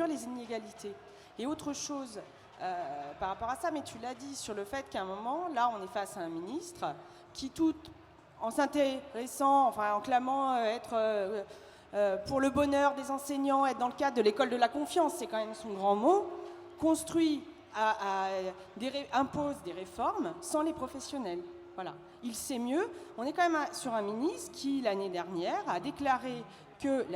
les inégalités. Et autre chose par rapport à ça, mais tu l'as dit, sur le fait qu'à un moment, là, on est face à un ministre qui, tout en s'intéressant, en clamant être... pour le bonheur des enseignants, être dans le cadre de l'école de la confiance, c'est quand même son grand mot, impose des réformes sans les professionnels. Voilà. Il sait mieux. On est quand même sur un ministre qui, l'année dernière, a déclaré que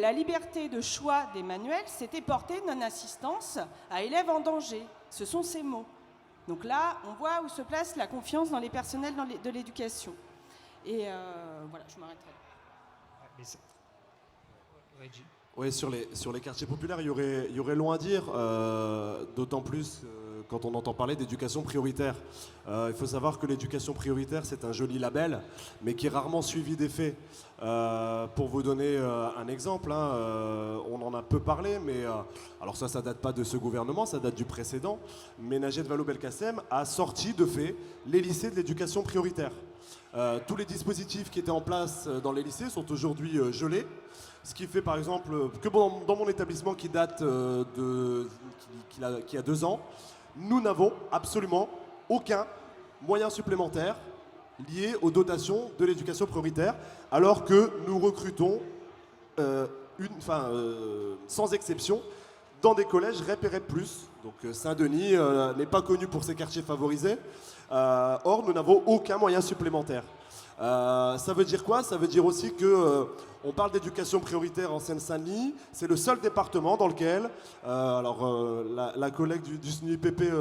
la liberté de choix des manuels s'était portée non-assistance à élèves en danger. Ce sont ses mots. Donc là, on voit où se place la confiance dans les personnels de l'éducation. Et voilà, je m'arrêterai. Oui, sur les quartiers populaires, il y aurait long à dire, d'autant plus quand on entend parler d'éducation prioritaire. Il faut savoir que l'éducation prioritaire, c'est un joli label, mais qui est rarement suivi des faits. Pour vous donner un exemple, on en a peu parlé, mais alors ça date pas de ce gouvernement, ça date du précédent, mais Najat Vallaud-Belkacem a sorti de fait les lycées de l'éducation prioritaire. Tous les dispositifs qui étaient en place dans les lycées sont aujourd'hui gelés. Ce qui fait par exemple que dans mon établissement qui date qui a 2 ans, nous n'avons absolument aucun moyen supplémentaire lié aux dotations de l'éducation prioritaire, alors que nous recrutons sans exception dans des collèges REP et REP+. Donc Saint-Denis n'est pas connu pour ses quartiers favorisés. Or, nous n'avons aucun moyen supplémentaire. Ça veut dire quoi? Ça veut dire aussi que on parle d'éducation prioritaire en Seine-Saint-Denis. C'est le seul département dans lequel, la collègue du SNUIPP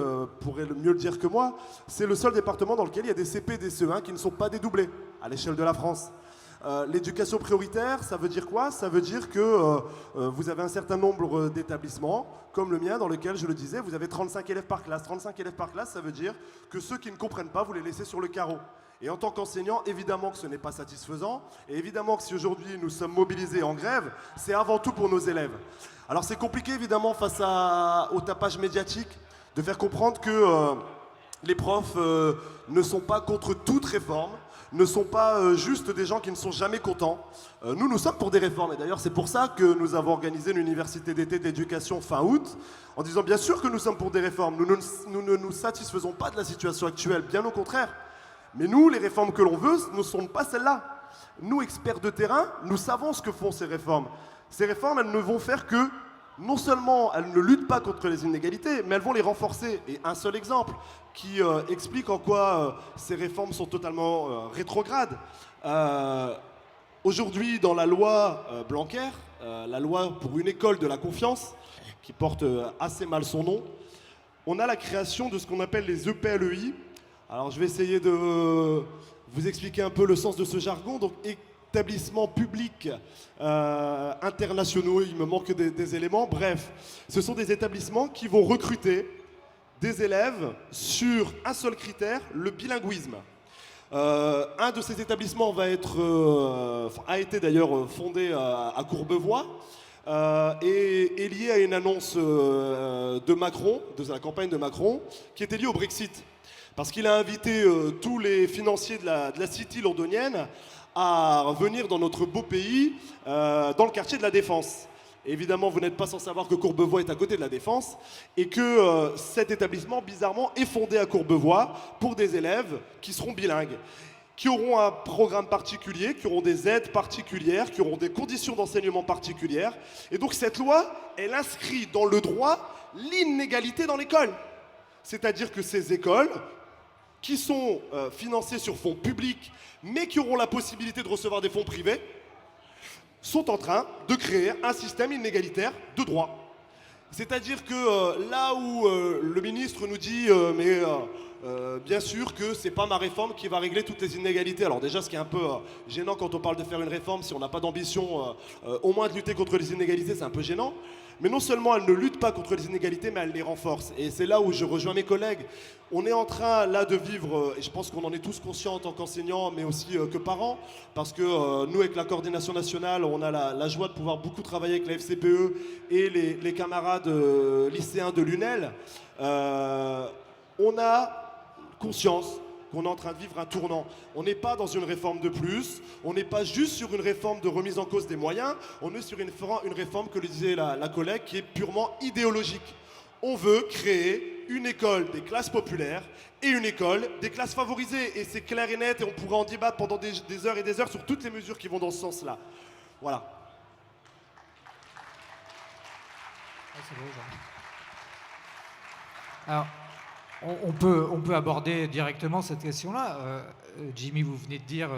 pourrait mieux le dire que moi, c'est le seul département dans lequel il y a des CP et des CE1 qui ne sont pas dédoublés à l'échelle de la France. L'éducation prioritaire, ça veut dire quoi? Ça veut dire que vous avez un certain nombre d'établissements, comme le mien, dans lequel, je le disais, vous avez 35 élèves par classe. 35 élèves par classe, ça veut dire que ceux qui ne comprennent pas, vous les laissez sur le carreau. Et en tant qu'enseignant, évidemment que ce n'est pas satisfaisant, et évidemment que si aujourd'hui nous sommes mobilisés en grève, c'est avant tout pour nos élèves. Alors c'est compliqué évidemment face au tapage médiatique de faire comprendre que les profs ne sont pas contre toute réforme, ne sont pas juste des gens qui ne sont jamais contents. Nous sommes pour des réformes, et d'ailleurs c'est pour ça que nous avons organisé une université d'été d'éducation fin août, en disant bien sûr que nous sommes pour des réformes, nous ne nous satisfaisons pas de la situation actuelle, bien au contraire. Mais nous, les réformes que l'on veut ne sont pas celles-là. Nous, experts de terrain, nous savons ce que font ces réformes. Ces réformes, elles ne vont faire que, non seulement elles ne luttent pas contre les inégalités, mais elles vont les renforcer. Et un seul exemple qui explique en quoi ces réformes sont totalement rétrogrades. Aujourd'hui, dans la loi Blanquer, la loi pour une école de la confiance, qui porte assez mal son nom, on a la création de ce qu'on appelle les EPLEI. Alors je vais essayer de vous expliquer un peu le sens de ce jargon. Donc établissements publics internationaux, il me manque des éléments. Bref, ce sont des établissements qui vont recruter des élèves sur un seul critère, le bilinguisme. Un de ces établissements a été d'ailleurs fondé à Courbevoie et est lié à une annonce de Macron, de la campagne de Macron, qui était liée au Brexit. Parce qu'il a invité tous les financiers de la city londonienne à venir dans notre beau pays, dans le quartier de la Défense. Évidemment, vous n'êtes pas sans savoir que Courbevoie est à côté de la Défense et que cet établissement, bizarrement, est fondé à Courbevoie pour des élèves qui seront bilingues, qui auront un programme particulier, qui auront des aides particulières, qui auront des conditions d'enseignement particulières. Et donc cette loi, elle inscrit dans le droit l'inégalité dans l'école. C'est-à-dire que ces écoles, qui sont financées sur fonds publics, mais qui auront la possibilité de recevoir des fonds privés, sont en train de créer un système inégalitaire de droit. C'est-à-dire que là où le ministre nous dit bien sûr que c'est pas ma réforme qui va régler toutes les inégalités. Alors déjà, ce qui est un peu gênant quand on parle de faire une réforme, si on n'a pas d'ambition au moins de lutter contre les inégalités, c'est un peu gênant. Mais non seulement elle ne lutte pas contre les inégalités, mais elle les renforce. Et c'est là où je rejoins mes collègues. On est en train là de vivre, et je pense qu'on en est tous conscients en tant qu'enseignants, mais aussi que parents, parce que nous, avec la coordination nationale, on a la joie de pouvoir beaucoup travailler avec la FCPE et les camarades lycéens de l'UNEL. On a conscience qu'on est en train de vivre un tournant. On n'est pas dans une réforme de plus, on n'est pas juste sur une réforme de remise en cause des moyens, on est sur une réforme, que le disait la collègue, qui est purement idéologique. On veut créer une école des classes populaires et une école des classes favorisées. Et c'est clair et net, et on pourra en débattre pendant des heures et des heures sur toutes les mesures qui vont dans ce sens-là. Voilà. C'est beau, ça. Alors, on peut aborder directement cette question-là. Jimmy, vous venez de dire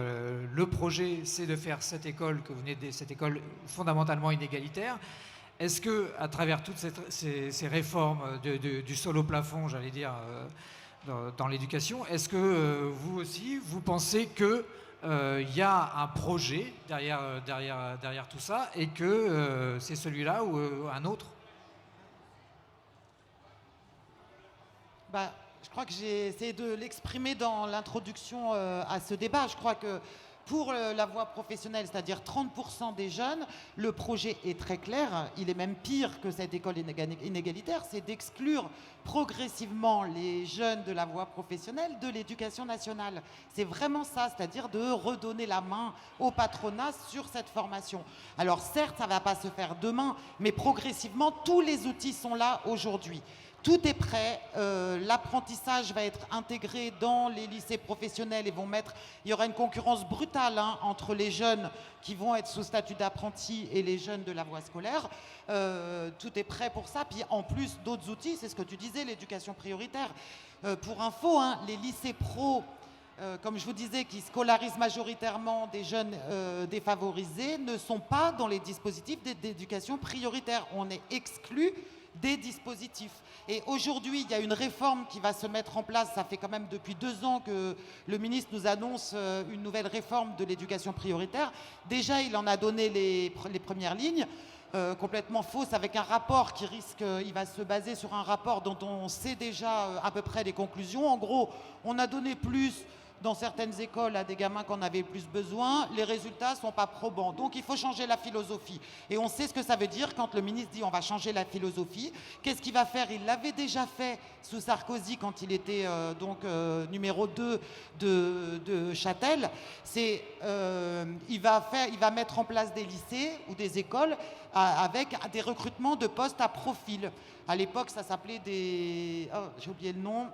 le projet, c'est de faire cette école cette école fondamentalement inégalitaire. Est-ce que, à travers toutes ces réformes du sol au plafond, j'allais dire, dans l'éducation, est-ce que vous aussi, vous pensez que y a un projet derrière tout ça et que c'est celui-là ou un autre? Je crois que j'ai essayé de l'exprimer dans l'introduction à ce débat. Je crois que pour la voie professionnelle, c'est-à-dire 30% des jeunes, le projet est très clair. Il est même pire que cette école inégalitaire, c'est d'exclure progressivement les jeunes de la voie professionnelle de l'éducation nationale. C'est vraiment ça, c'est-à-dire de redonner la main au patronat sur cette formation. Alors certes, ça ne va pas se faire demain, mais progressivement, tous les outils sont là aujourd'hui. Tout est prêt, l'apprentissage va être intégré dans les lycées professionnels et il y aura une concurrence brutale entre les jeunes qui vont être sous statut d'apprenti et les jeunes de la voie scolaire. Tout est prêt pour ça. Puis en plus d'autres outils, c'est ce que tu disais, l'éducation prioritaire. Pour info, les lycées pro, comme je vous disais, qui scolarisent majoritairement des jeunes défavorisés, ne sont pas dans les dispositifs d'éducation prioritaire. On est exclu des dispositifs. Et aujourd'hui, il y a une réforme qui va se mettre en place. Ça fait quand même depuis 2 ans que le ministre nous annonce une nouvelle réforme de l'éducation prioritaire. Déjà, il en a donné les premières lignes, complètement fausses, avec un rapport il va se baser sur un rapport dont on sait déjà à peu près les conclusions. En gros, on a donné plus dans certaines écoles à des gamins qu'on avait plus besoin, les résultats ne sont pas probants. Donc il faut changer la philosophie. Et on sait ce que ça veut dire quand le ministre dit on va changer la philosophie. Qu'est-ce qu'il va faire? Il l'avait déjà fait sous Sarkozy quand il était numéro 2 de Châtel. Il va mettre en place des lycées ou des écoles avec des recrutements de postes à profil. À l'époque, ça s'appelait j'ai oublié le nom.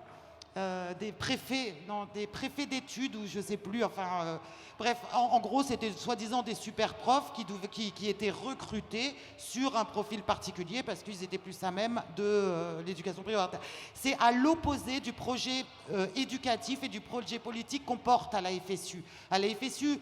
des préfets, non, des préfets d'études ou je sais plus, enfin, bref, en gros, c'était soi-disant des super profs qui étaient recrutés sur un profil particulier parce qu'ils étaient plus à même de l'éducation prioritaire. C'est à l'opposé du projet éducatif et du projet politique qu'on porte à la FSU. À la FSU,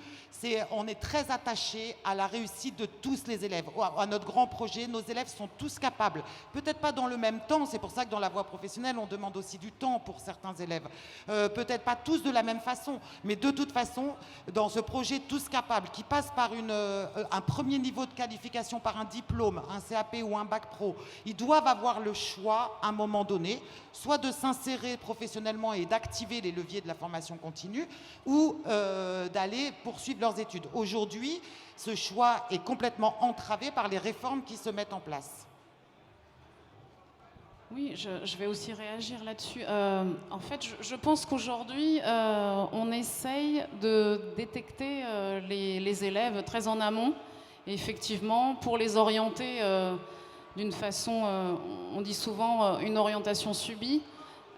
on est très attaché à la réussite de tous les élèves, à notre grand projet. Nos élèves sont tous capables, peut-être pas dans le même temps, c'est pour ça que dans la voie professionnelle, on demande aussi du temps pour certains élèves. Peut-être pas tous de la même façon, mais de toute façon, dans ce projet Tous Capables, qui passe par un premier niveau de qualification par un diplôme, un CAP ou un bac pro, ils doivent avoir le choix, à un moment donné, soit de s'insérer professionnellement et d'activer les leviers de la formation continue, ou d'aller poursuivre leurs études. Aujourd'hui, ce choix est complètement entravé par les réformes qui se mettent en place. Oui, je vais aussi réagir là-dessus. En fait, je pense qu'aujourd'hui, on essaye de détecter les élèves très en amont, et effectivement, pour les orienter d'une façon, on dit souvent une orientation subie,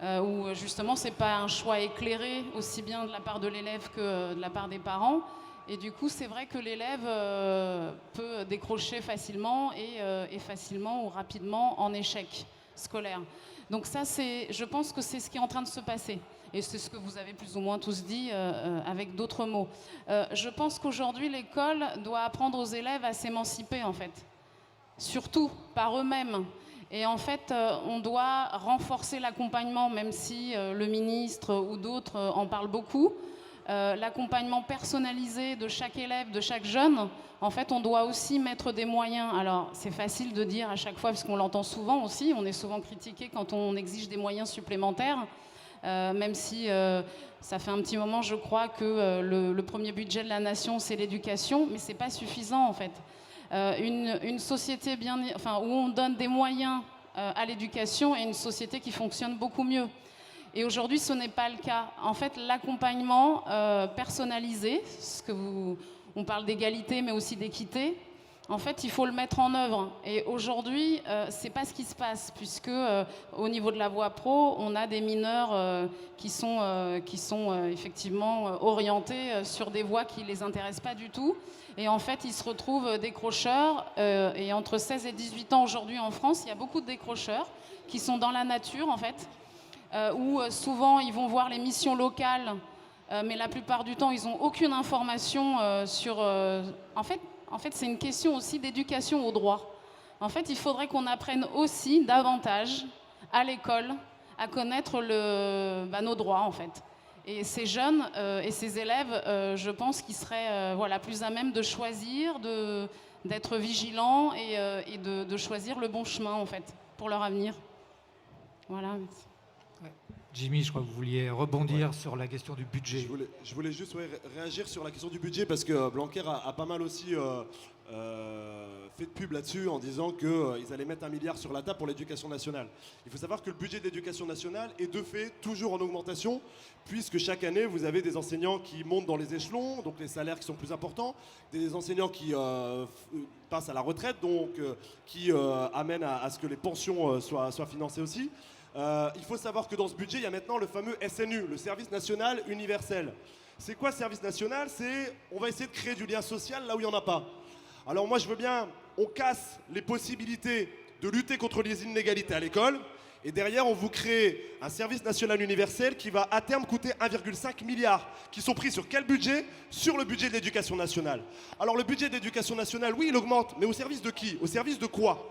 où justement, c'est pas un choix éclairé aussi bien de la part de l'élève que de la part des parents. Et du coup, c'est vrai que l'élève peut décrocher facilement et facilement ou rapidement en échec scolaire. Donc ça, je pense que c'est ce qui est en train de se passer. Et c'est ce que vous avez plus ou moins tous dit avec d'autres mots. Je pense qu'aujourd'hui, l'école doit apprendre aux élèves à s'émanciper, en fait. Surtout par eux-mêmes. Et en fait, on doit renforcer l'accompagnement, même si le ministre ou d'autres en parlent beaucoup. L'accompagnement personnalisé de chaque élève, de chaque jeune, en fait, on doit aussi mettre des moyens. Alors, c'est facile de dire à chaque fois, parce qu'on l'entend souvent aussi, on est souvent critiqué quand on exige des moyens supplémentaires, même si ça fait un petit moment, je crois, que le premier budget de la nation, c'est l'éducation, mais c'est pas suffisant, en fait. Une société où on donne des moyens à l'éducation est une société qui fonctionne beaucoup mieux. Et aujourd'hui, ce n'est pas le cas. En fait, l'accompagnement personnalisé, on parle d'égalité, mais aussi d'équité, en fait, il faut le mettre en œuvre. Et aujourd'hui, c'est pas ce qui se passe, puisque au niveau de la voie pro, on a des mineurs qui sont effectivement orientés sur des voies qui les intéressent pas du tout. Et en fait, ils se retrouvent décrocheurs. Et entre 16 et 18 ans aujourd'hui en France, il y a beaucoup de décrocheurs qui sont dans la nature, en fait. Où souvent ils vont voir les missions locales, mais la plupart du temps ils n'ont aucune information sur... En fait, c'est une question aussi d'éducation au droit. En fait, il faudrait qu'on apprenne aussi davantage à l'école à connaître nos droits, en fait. Et ces jeunes et ces élèves, je pense qu'ils seraient plus à même de choisir, d'être vigilants et de choisir le bon chemin, en fait, pour leur avenir. Voilà, merci. Jimmy, je crois que vous vouliez rebondir sur la question du budget. Je voulais juste réagir sur la question du budget parce que Blanquer a pas mal aussi fait de pub là-dessus en disant qu'ils allaient mettre 1 milliard sur la table pour l'éducation nationale. Il faut savoir que le budget de l'éducation nationale est de fait toujours en augmentation puisque chaque année vous avez des enseignants qui montent dans les échelons, donc les salaires qui sont plus importants, des enseignants qui passent à la retraite, donc qui amènent à ce que les pensions soient financées aussi. Il faut savoir que dans ce budget, il y a maintenant le fameux SNU, le service national universel. C'est quoi ce service national? On va essayer de créer du lien social là où il n'y en a pas. Alors moi, je veux bien, on casse les possibilités de lutter contre les inégalités à l'école, et derrière, on vous crée un service national universel qui va à terme coûter 1,5 milliard, qui sont pris sur quel budget? Sur le budget de l'éducation nationale. Alors le budget de l'éducation nationale, oui, il augmente, mais au service de qui? Au service de quoi?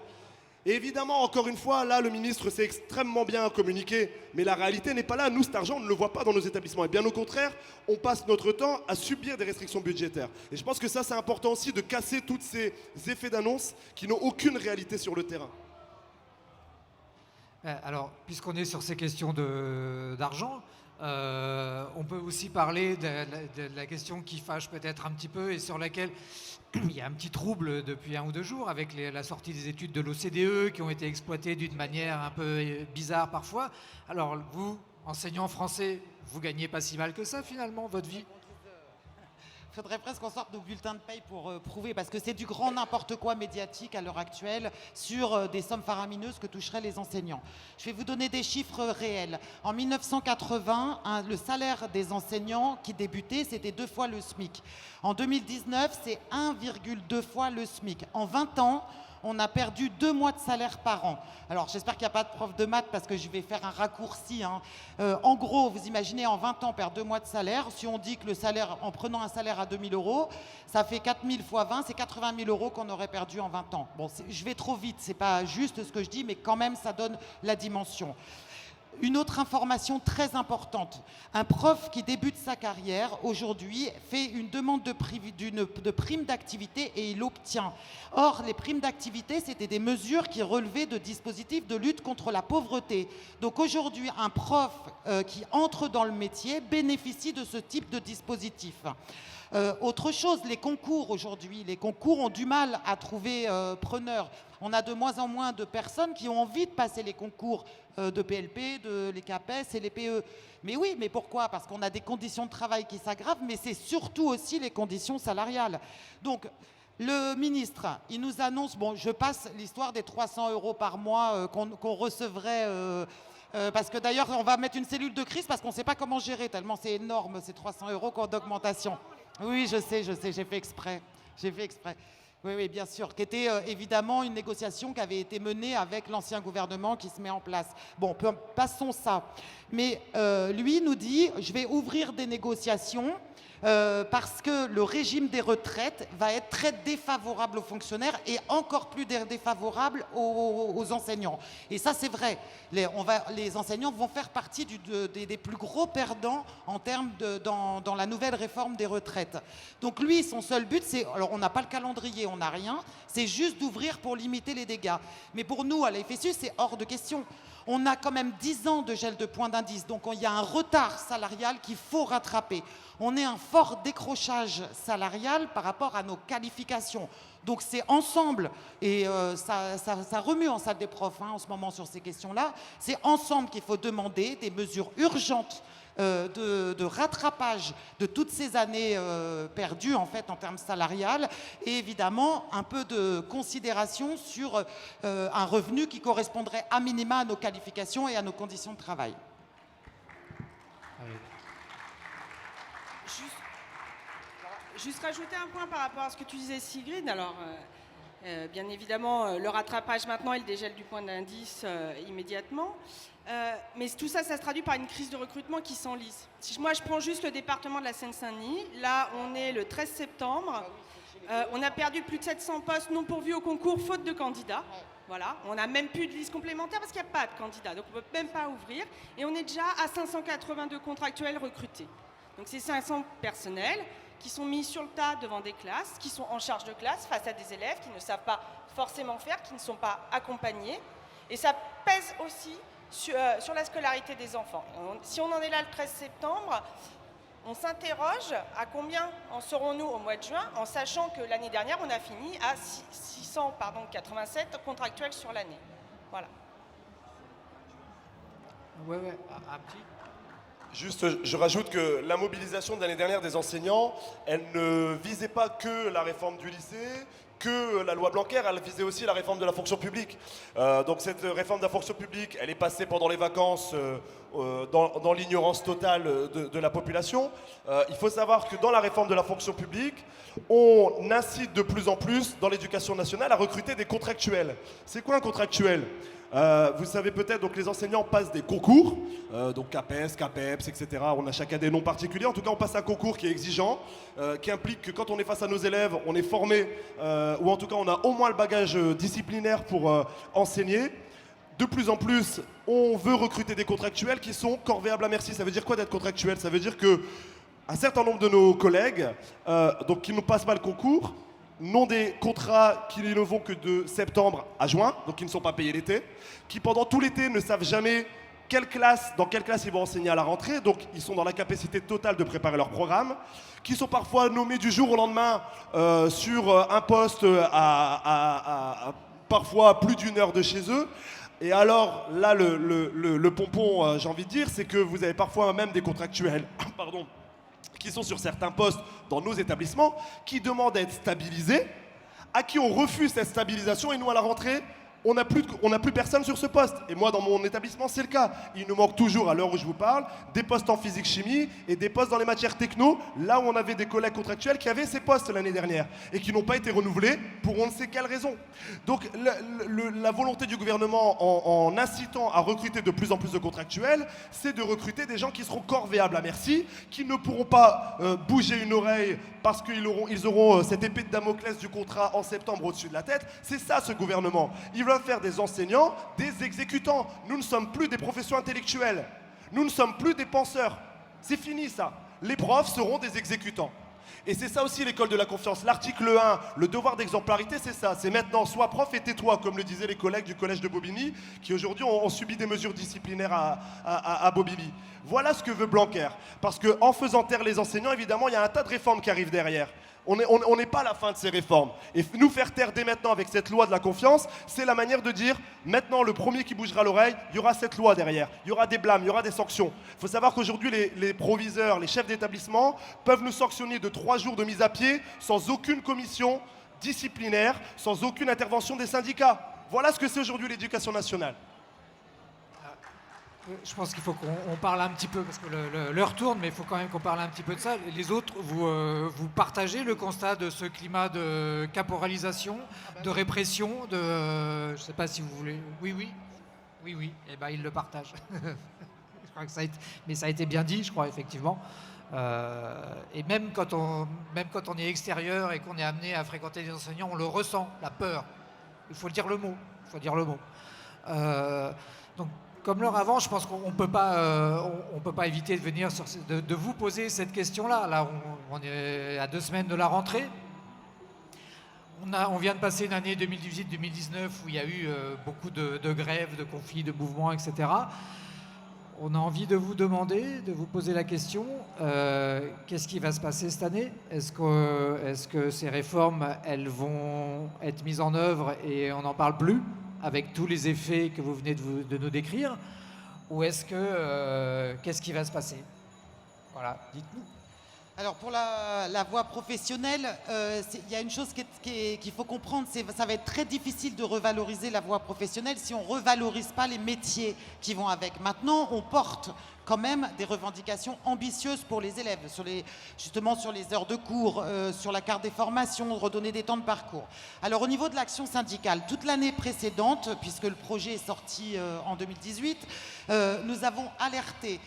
Et évidemment, encore une fois, là, le ministre s'est extrêmement bien communiqué, mais la réalité n'est pas là. Nous, cet argent, on ne le voit pas dans nos établissements. Et bien au contraire, on passe notre temps à subir des restrictions budgétaires. Et je pense que ça, c'est important aussi de casser tous ces effets d'annonce qui n'ont aucune réalité sur le terrain. Alors, puisqu'on est sur ces questions d'argent, on peut aussi parler de la question qui fâche peut-être un petit peu et sur laquelle il y a un petit trouble depuis 1 ou 2 jours avec la sortie des études de l'OCDE qui ont été exploitées d'une manière un peu bizarre parfois. Alors vous, enseignant français, vous gagnez pas si mal que ça finalement, votre vie? faudrait presque qu'on sorte nos bulletins de paye pour prouver, parce que c'est du grand n'importe quoi médiatique à l'heure actuelle sur des sommes faramineuses que toucheraient les enseignants. Je vais vous donner des chiffres réels. En 1980, le salaire des enseignants qui débutait, c'était 2 fois le SMIC. En 2019, c'est 1,2 fois le SMIC. En 20 ans, on a perdu 2 mois de salaire par an. Alors, j'espère qu'il n'y a pas de prof de maths parce que je vais faire un raccourci. En gros, vous imaginez, en 20 ans, perdre 2 mois de salaire. Si on dit que le salaire, en prenant un salaire à 2 000 euros, ça fait 4 000 fois 20, c'est 80 000 euros qu'on aurait perdu en 20 ans. Bon, je vais trop vite, c'est pas juste ce que je dis, mais quand même, ça donne la dimension. Une autre information très importante, un prof qui débute sa carrière aujourd'hui fait une demande de prime d'activité et il l'obtient. Or, les primes d'activité, c'était des mesures qui relevaient de dispositifs de lutte contre la pauvreté. Donc aujourd'hui, un prof qui entre dans le métier bénéficie de ce type de dispositif. Autre chose, les concours aujourd'hui, les concours ont du mal à trouver preneurs. On a de moins en moins de personnes qui ont envie de passer les concours de PLP, les CAPES et les PE. Mais oui, mais pourquoi? Parce qu'on a des conditions de travail qui s'aggravent, mais c'est surtout aussi les conditions salariales. Donc, le ministre, il nous annonce, bon, je passe l'histoire des 300 euros par mois qu'on recevrait... parce que d'ailleurs, on va mettre une cellule de crise parce qu'on ne sait pas comment gérer, tellement c'est énorme, ces 300 euros d'augmentation. Oui, je sais, j'ai fait exprès. Oui, bien sûr, qui était évidemment une négociation qui avait été menée avec l'ancien gouvernement qui se met en place. Bon, passons ça. Mais lui nous dit, je vais ouvrir des négociations parce que le régime des retraites va être très défavorable aux fonctionnaires et encore plus défavorable aux enseignants. Et ça, c'est vrai. Les enseignants vont faire partie des plus gros perdants en termes dans la nouvelle réforme des retraites. Donc lui, son seul but, c'est... Alors, on n'a pas le calendrier, on n'a rien. C'est juste d'ouvrir pour limiter les dégâts. Mais pour nous, à la FSU, c'est hors de question. On a quand même 10 ans de gel de point d'indice, donc il y a un retard salarial qu'il faut rattraper. On est un fort décrochage salarial par rapport à nos qualifications. Donc c'est ensemble, et ça remue en salle des profs en ce moment sur ces questions-là, c'est ensemble qu'il faut demander des mesures urgentes de rattrapage de toutes ces années perdues en fait en termes salarial et évidemment un peu de considération sur un revenu qui correspondrait à minima à nos qualifications et à nos conditions de travail. Juste rajouter un point par rapport à ce que tu disais, Sigrid. Alors, bien évidemment, le rattrapage maintenant et le dégel du point d'indice immédiatement. Mais tout ça, ça se traduit par une crise de recrutement qui s'enlise. Si moi, je prends juste le département de la Seine-Saint-Denis, là, on est le 13 septembre. On a perdu plus de 700 postes non pourvus au concours, faute de candidats. Voilà. On n'a même plus de liste complémentaire parce qu'il n'y a pas de candidats. Donc, on ne peut même pas ouvrir. Et on est déjà à 582 contractuels recrutés. Donc, c'est 500 personnels qui sont mis sur le tas devant des classes, qui sont en charge de classe face à des élèves qui ne savent pas forcément faire, qui ne sont pas accompagnés. Et ça pèse aussi sur la scolarité des enfants. Si on en est là le 13 septembre, on s'interroge à combien en serons-nous au mois de juin, en sachant que l'année dernière, on a fini à 687 contractuels sur l'année. Voilà. Ouais, un petit... Juste, je rajoute que la mobilisation de l'année dernière des enseignants, elle ne visait pas que la réforme du lycée, que la loi Blanquer, elle visait aussi la réforme de la fonction publique. Donc cette réforme de la fonction publique, elle est passée pendant les vacances dans l'ignorance totale de la population. Il faut savoir que dans la réforme de la fonction publique, on incite de plus en plus dans l'éducation nationale à recruter des contractuels. C'est quoi un contractuel ? Vous savez peut-être, donc les enseignants passent des concours, donc CAPES, CAPEPS, etc. On a chacun des noms particuliers. En tout cas, on passe un concours qui est exigeant, qui implique que quand on est face à nos élèves, on est formé, ou en tout cas, on a au moins le bagage disciplinaire pour enseigner. De plus en plus, on veut recruter des contractuels qui sont corvéables à merci. Ça veut dire quoi d'être contractuel? Ça veut dire que un certain nombre de nos collègues, donc qui ne passent pas le concours, n'ont des contrats qui ne vont que de septembre à juin, donc qui ne sont pas payés l'été, qui pendant tout l'été ne savent jamais dans quelle classe ils vont enseigner à la rentrée, donc ils sont dans la capacité totale de préparer leur programme, qui sont parfois nommés du jour au lendemain sur un poste à parfois plus d'une heure de chez eux. Et alors là, le pompon, j'ai envie de dire, c'est que vous avez parfois même des contractuels, pardon, qui sont sur certains postes dans nos établissements, qui demandent à être stabilisés, à qui on refuse cette stabilisation, et nous, à la rentrée, on n'a plus personne sur ce poste. Et moi, dans mon établissement, c'est le cas. Il nous manque toujours, à l'heure où je vous parle, des postes en physique-chimie et des postes dans les matières techno, là où on avait des collègues contractuels qui avaient ces postes l'année dernière et qui n'ont pas été renouvelés pour on ne sait quelle raison. Donc la volonté du gouvernement, en incitant à recruter de plus en plus de contractuels, c'est de recruter des gens qui seront corvéables à merci, qui ne pourront pas bouger une oreille parce qu'ils auront cette épée de Damoclès du contrat en septembre au-dessus de la tête. C'est ça, ce gouvernement. Il va faire des enseignants des exécutants. Nous ne sommes plus des professions intellectuelles. Nous ne sommes plus des penseurs. C'est fini, ça. Les profs seront des exécutants. Et c'est ça aussi l'école de la confiance. L'article 1, le devoir d'exemplarité, c'est ça. C'est maintenant, sois prof et tais-toi, comme le disaient les collègues du collège de Bobigny, qui aujourd'hui ont subi des mesures disciplinaires à Bobigny. Voilà ce que veut Blanquer. Parce qu'en faisant taire les enseignants, évidemment, il y a un tas de réformes qui arrivent derrière. On n'est pas à la fin de ces réformes. Et nous faire taire dès maintenant avec cette loi de la confiance, c'est la manière de dire, maintenant, le premier qui bougera l'oreille, il y aura cette loi derrière. Il y aura des blâmes, il y aura des sanctions. Il faut savoir qu'aujourd'hui, les proviseurs, les chefs d'établissement peuvent nous sanctionner de 3 jours de mise à pied sans aucune commission disciplinaire, sans aucune intervention des syndicats. Voilà ce que c'est aujourd'hui l'éducation nationale. Je pense qu'il faut qu'on parle un petit peu, parce que l'heure tourne, mais il faut quand même qu'on parle un petit peu de ça. Les autres, vous partagez le constat de ce climat de caporalisation, de répression, je ne sais pas si vous voulez... Oui, eh ben, ils le partagent. Je crois que mais ça a été bien dit, je crois, effectivement. Et même quand on est extérieur et qu'on est amené à fréquenter des enseignants, on le ressent, la peur. Il faut dire le mot. Donc, comme l'heure avant, je pense qu'on peut pas éviter de venir de vous poser cette question-là. Là, on est à 2 semaines de la rentrée. On vient de passer une année 2018-2019 où il y a eu beaucoup de grèves, de conflits, de mouvements, etc. On a envie de vous demander, de vous poser la question, qu'est-ce qui va se passer cette année ? Est-ce que ces réformes, elles vont être mises en œuvre et on n'en parle plus ? Avec tous les effets que vous venez de nous décrire, ou est-ce que qu'est-ce qui va se passer? Voilà, dites-nous. Alors pour la voie professionnelle, il y a une chose qu'il faut comprendre, ça va être très difficile de revaloriser la voie professionnelle si on ne revalorise pas les métiers qui vont avec. Maintenant, on porte quand même des revendications ambitieuses pour les élèves, justement sur les heures de cours, sur la carte des formations, redonner des temps de parcours. Alors au niveau de l'action syndicale, toute l'année précédente, puisque le projet est sorti en 2018, nous avons alerté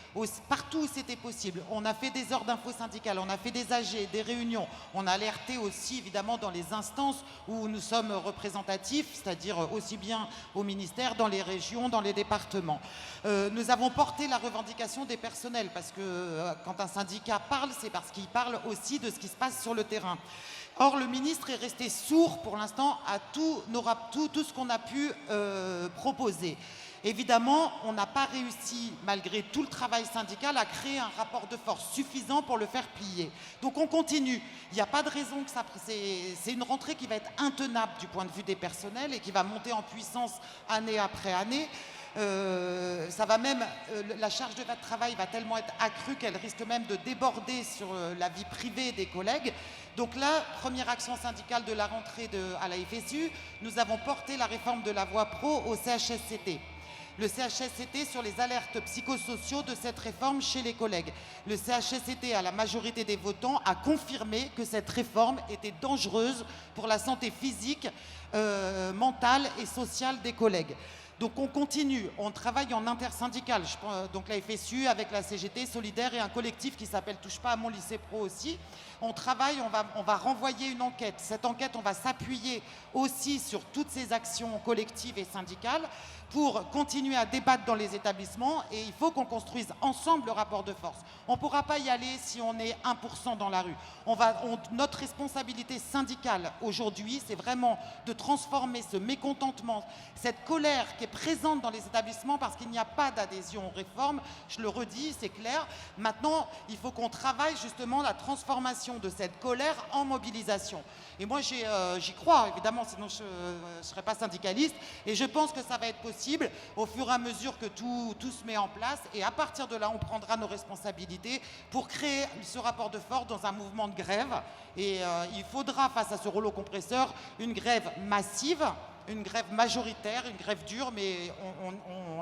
partout où c'était possible. On a fait des heures d'info syndicales, on a fait des AG, des réunions, on a alerté aussi évidemment dans les instances où nous sommes représentatifs, c'est-à-dire aussi bien au ministère, dans les régions, dans les départements. Nous avons porté la revendication des personnels, parce que quand un syndicat parle, c'est parce qu'il parle aussi de ce qui se passe sur le terrain. Or, le ministre est resté sourd pour l'instant à tout ce qu'on a pu proposer. Évidemment, on n'a pas réussi, malgré tout le travail syndical, à créer un rapport de force suffisant pour le faire plier. Donc on continue. Il n'y a pas de raison que ça... C'est une rentrée qui va être intenable du point de vue des personnels et qui va monter en puissance année après année. Ça va même, la charge de travail va tellement être accrue qu'elle risque même de déborder sur la vie privée des collègues. Donc là, première action syndicale de la rentrée à la FSU, nous avons porté la réforme de la voie pro au CHSCT. Le CHSCT sur les alertes psychosociaux de cette réforme chez les collègues. Le CHSCT, à la majorité des votants, a confirmé que cette réforme était dangereuse pour la santé physique, mentale et sociale des collègues. Donc on continue, on travaille en intersyndical, donc la FSU avec la CGT Solidaire et un collectif qui s'appelle Touche pas à mon lycée pro aussi. On travaille, on va renvoyer une enquête. Cette enquête, on va s'appuyer aussi sur toutes ces actions collectives et syndicales pour continuer à débattre dans les établissements, et il faut qu'on construise ensemble le rapport de force. On ne pourra pas y aller si on est 1% dans la rue. Notre responsabilité syndicale aujourd'hui, c'est vraiment de transformer ce mécontentement, cette colère qui est présente dans les établissements parce qu'il n'y a pas d'adhésion aux réformes. Je le redis, c'est clair. Maintenant, il faut qu'on travaille justement la transformation de cette colère en mobilisation. Et moi, j'y crois, évidemment, sinon je ne serais pas syndicaliste. Et je pense que ça va être possible possible au fur et à mesure que tout se met en place. Et à partir de là, on prendra nos responsabilités pour créer ce rapport de force dans un mouvement de grève. Et il faudra, face à ce rouleau compresseur, une grève massive, une grève majoritaire, une grève dure, mais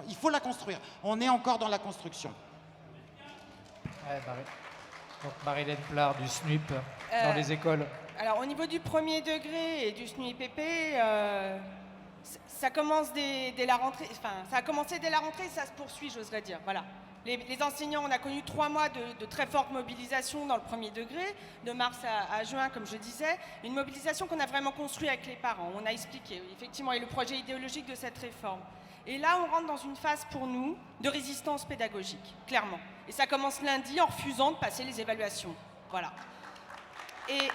il faut la construire. On est encore dans la construction. Ouais, donc Marilène Plard du SNUIP dans les écoles. Alors au niveau du premier degré et du SNUIPP, ça commence dès la rentrée, enfin ça a commencé dès la rentrée et ça se poursuit, j'oserais dire. Voilà. Les enseignants, on a connu 3 mois de très forte mobilisation dans le premier degré, de mars à juin, comme je disais. Une mobilisation qu'on a vraiment construite avec les parents. On a expliqué, effectivement, et le projet idéologique de cette réforme. Et là, on rentre dans une phase, pour nous, de résistance pédagogique, clairement. Et ça commence lundi en refusant de passer les évaluations. Voilà. Et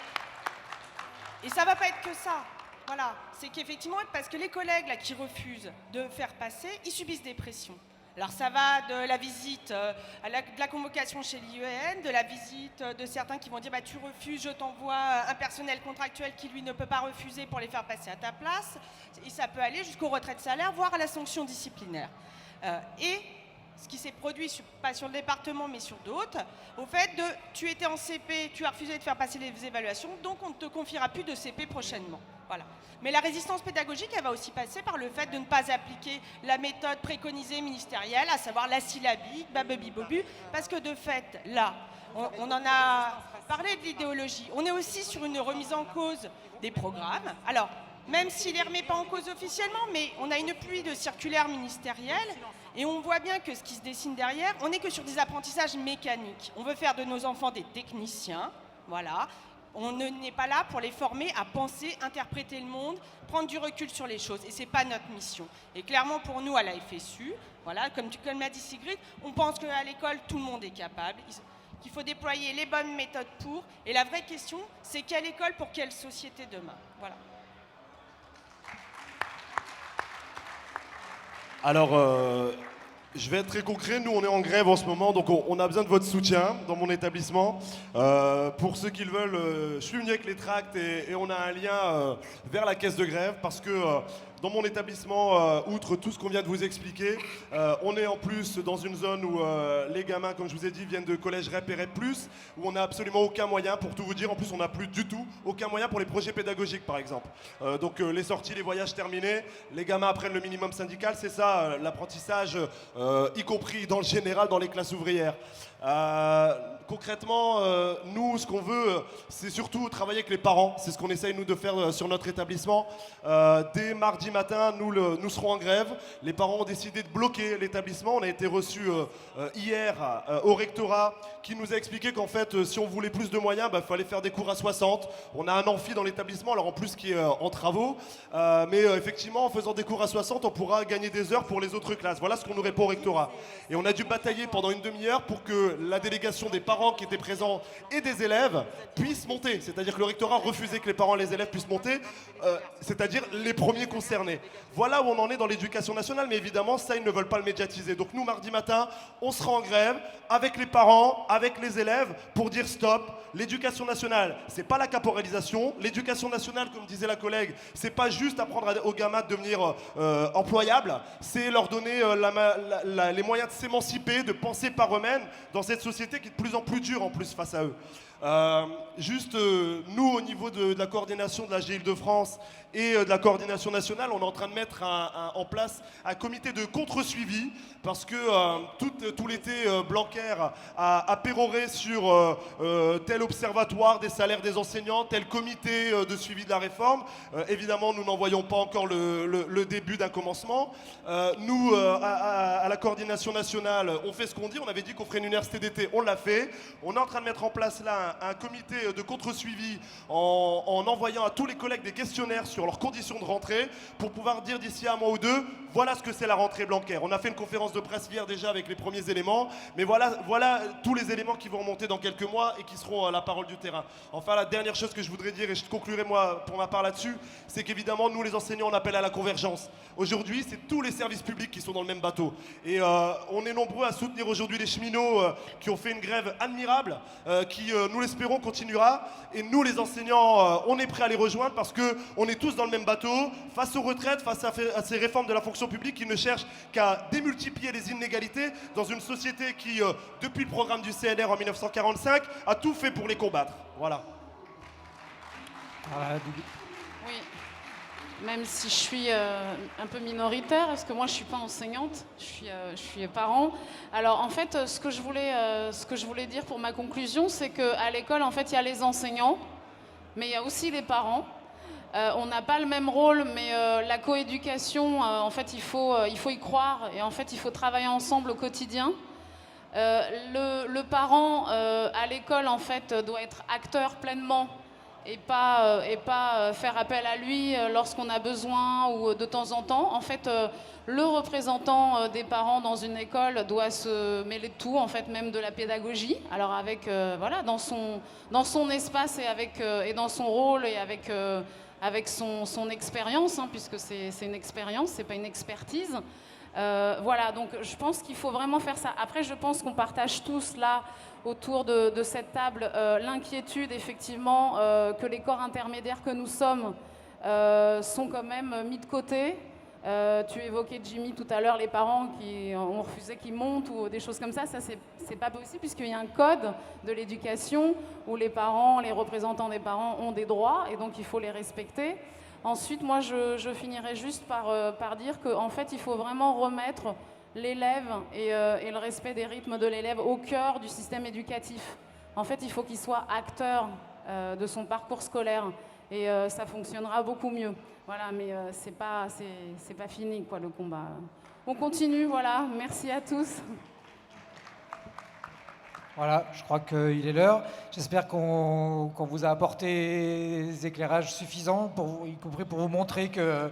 ça ne va pas être que ça. Voilà. C'est qu'effectivement, parce que les collègues là, qui refusent de faire passer, ils subissent des pressions. Alors ça va de la visite, de la convocation chez l'IEN, de la visite de certains qui vont dire bah, tu refuses, je t'envoie un personnel contractuel qui lui ne peut pas refuser pour les faire passer à ta place. Et ça peut aller jusqu'au retrait de salaire, voire à la sanction disciplinaire. Et ce qui s'est produit, pas sur le département mais sur d'autres, au fait de tu étais en CP, tu as refusé de faire passer les évaluations, donc on ne te confiera plus de CP prochainement. Voilà. Mais la résistance pédagogique, elle va aussi passer par le fait de ne pas appliquer la méthode préconisée ministérielle, à savoir la syllabique, bababi-bobu, parce que de fait, là, on en a parlé de l'idéologie. On est aussi sur une remise en cause des programmes. Alors, même s'il ne les remet pas en cause officiellement, mais on a une pluie de circulaires ministérielles et on voit bien que ce qui se dessine derrière, on n'est que sur des apprentissages mécaniques. On veut faire de nos enfants des techniciens, voilà. On n'est pas là pour les former à penser, interpréter le monde, prendre du recul sur les choses. Et ce n'est pas notre mission. Et clairement, pour nous, à la FSU, voilà, comme l'a dit Sigrid, on pense qu'à l'école, tout le monde est capable, qu'il faut déployer les bonnes méthodes pour. Et la vraie question, c'est quelle école pour quelle société demain. Voilà. Alors, je vais être très concret. Nous, on est en grève en ce moment, donc on a besoin de votre soutien dans mon établissement. Pour ceux qui le veulent, je suis venu avec les tracts et on a un lien vers la caisse de grève parce que dans mon établissement, outre tout ce qu'on vient de vous expliquer, on est en plus dans une zone où les gamins, comme je vous ai dit, viennent de collège REP et REP+, où on n'a absolument aucun moyen, pour tout vous dire. En plus, on n'a plus du tout aucun moyen pour les projets pédagogiques, par exemple. Donc les sorties, les voyages terminés, les gamins apprennent le minimum syndical, c'est ça, l'apprentissage, y compris dans le général, dans les classes ouvrières. Concrètement, nous, ce qu'on veut, c'est surtout travailler avec les parents. C'est ce qu'on essaye, nous, de faire sur notre établissement. Dès mardi matin, nous serons en grève. Les parents ont décidé de bloquer l'établissement. On a été reçus hier au rectorat qui nous a expliqué qu'en fait, si on voulait plus de moyens, il fallait faire des cours à 60. On a un amphi dans l'établissement, alors en plus qui est en travaux. Mais effectivement, en faisant des cours à 60, on pourra gagner des heures pour les autres classes. Voilà ce qu'on nous répond au rectorat. Et on a dû batailler pendant une demi-heure pour que la délégation des parents qui étaient présents et des élèves puissent monter. C'est-à-dire que le rectorat refusait que les parents et les élèves puissent monter, c'est-à-dire les premiers concernés. Voilà où on en est dans l'éducation nationale, mais évidemment, ça, ils ne veulent pas le médiatiser. Donc nous, mardi matin, on sera en grève avec les parents, avec les élèves, pour dire stop. L'éducation nationale, c'est pas la caporalisation. L'éducation nationale, comme disait la collègue, c'est pas juste apprendre aux gamins de devenir employables, c'est leur donner les moyens de s'émanciper, de penser par eux-mêmes dans cette société qui est de plus en plus dure en plus face à eux. Nous, au niveau de la coordination de la GIL de France et de la coordination nationale, on est en train de mettre en place un comité de contre-suivi parce que tout l'été, Blanquer a péroré sur tel observatoire des salaires des enseignants, tel comité de suivi de la réforme. Évidemment, nous n'en voyons pas encore le début d'un commencement. Nous, à la coordination nationale, on fait ce qu'on dit. On avait dit qu'on ferait une université d'été, on l'a fait. On est en train de mettre en place là un comité de contre-suivi en envoyant à tous les collègues des questionnaires sur leurs conditions de rentrée pour pouvoir dire d'ici un mois ou deux, voilà ce que c'est la rentrée Blanquer. On a fait une conférence de presse hier déjà avec les premiers éléments, mais voilà tous les éléments qui vont remonter dans quelques mois et qui seront la parole du terrain. Enfin, la dernière chose que je voudrais dire, et je conclurai moi pour ma part là-dessus, c'est qu'évidemment, nous les enseignants, on appelle à la convergence. Aujourd'hui, c'est tous les services publics qui sont dans le même bateau. Et on est nombreux à soutenir aujourd'hui les cheminots qui ont fait une grève admirable, qui nous l'espérons, continuera. Et nous, les enseignants, on est prêts à les rejoindre parce qu'on est tous dans le même bateau, face aux retraites, face à ces réformes de la fonction publique qui ne cherchent qu'à démultiplier les inégalités dans une société qui, depuis le programme du CNR en 1945, a tout fait pour les combattre. Voilà. Oui, même si je suis un peu minoritaire, parce que moi je ne suis pas enseignante, je suis parent. Alors en fait, ce que je voulais dire pour ma conclusion, c'est qu'à l'école, en fait, il y a les enseignants, mais il y a aussi les parents. On n'a pas le même rôle, mais la coéducation, en fait, il faut y croire, et en fait, il faut travailler ensemble au quotidien. Le parent à l'école, en fait, doit être acteur pleinement et pas faire appel à lui lorsqu'on a besoin ou de temps en temps. En fait, le représentant des parents dans une école doit se mêler de tout, en fait, même de la pédagogie. Alors avec, voilà, dans son espace et dans son rôle et avec son expérience, hein, puisque c'est une expérience, c'est pas une expertise. Voilà, donc je pense qu'il faut vraiment faire ça. Après, je pense qu'on partage tous là, autour de cette table, l'inquiétude effectivement que les corps intermédiaires que nous sommes sont quand même mis de côté. Tu évoquais, Jimmy, tout à l'heure les parents qui ont refusé qu'ils montent ou des choses comme ça. Ça, c'est pas possible puisqu'il y a un code de l'éducation où les parents, les représentants des parents ont des droits et donc il faut les respecter. Ensuite, moi, je finirai juste par dire qu'en fait, il faut vraiment remettre l'élève et le respect des rythmes de l'élève au cœur du système éducatif. En fait, il faut qu'il soit acteur de son parcours scolaire et ça fonctionnera beaucoup mieux. Voilà, mais c'est pas fini, quoi, le combat. On continue, voilà. Merci à tous. Voilà, je crois qu'il est l'heure. J'espère qu'on vous a apporté des éclairages suffisants, y compris pour vous montrer que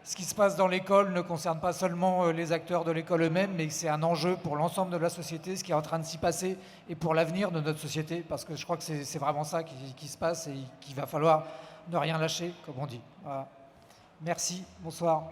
ce qui se passe dans l'école ne concerne pas seulement les acteurs de l'école eux-mêmes, mais que c'est un enjeu pour l'ensemble de la société, ce qui est en train de s'y passer, et pour l'avenir de notre société, parce que je crois que c'est vraiment ça qui se passe et qu'il va falloir ne rien lâcher, comme on dit. Voilà. Merci, bonsoir.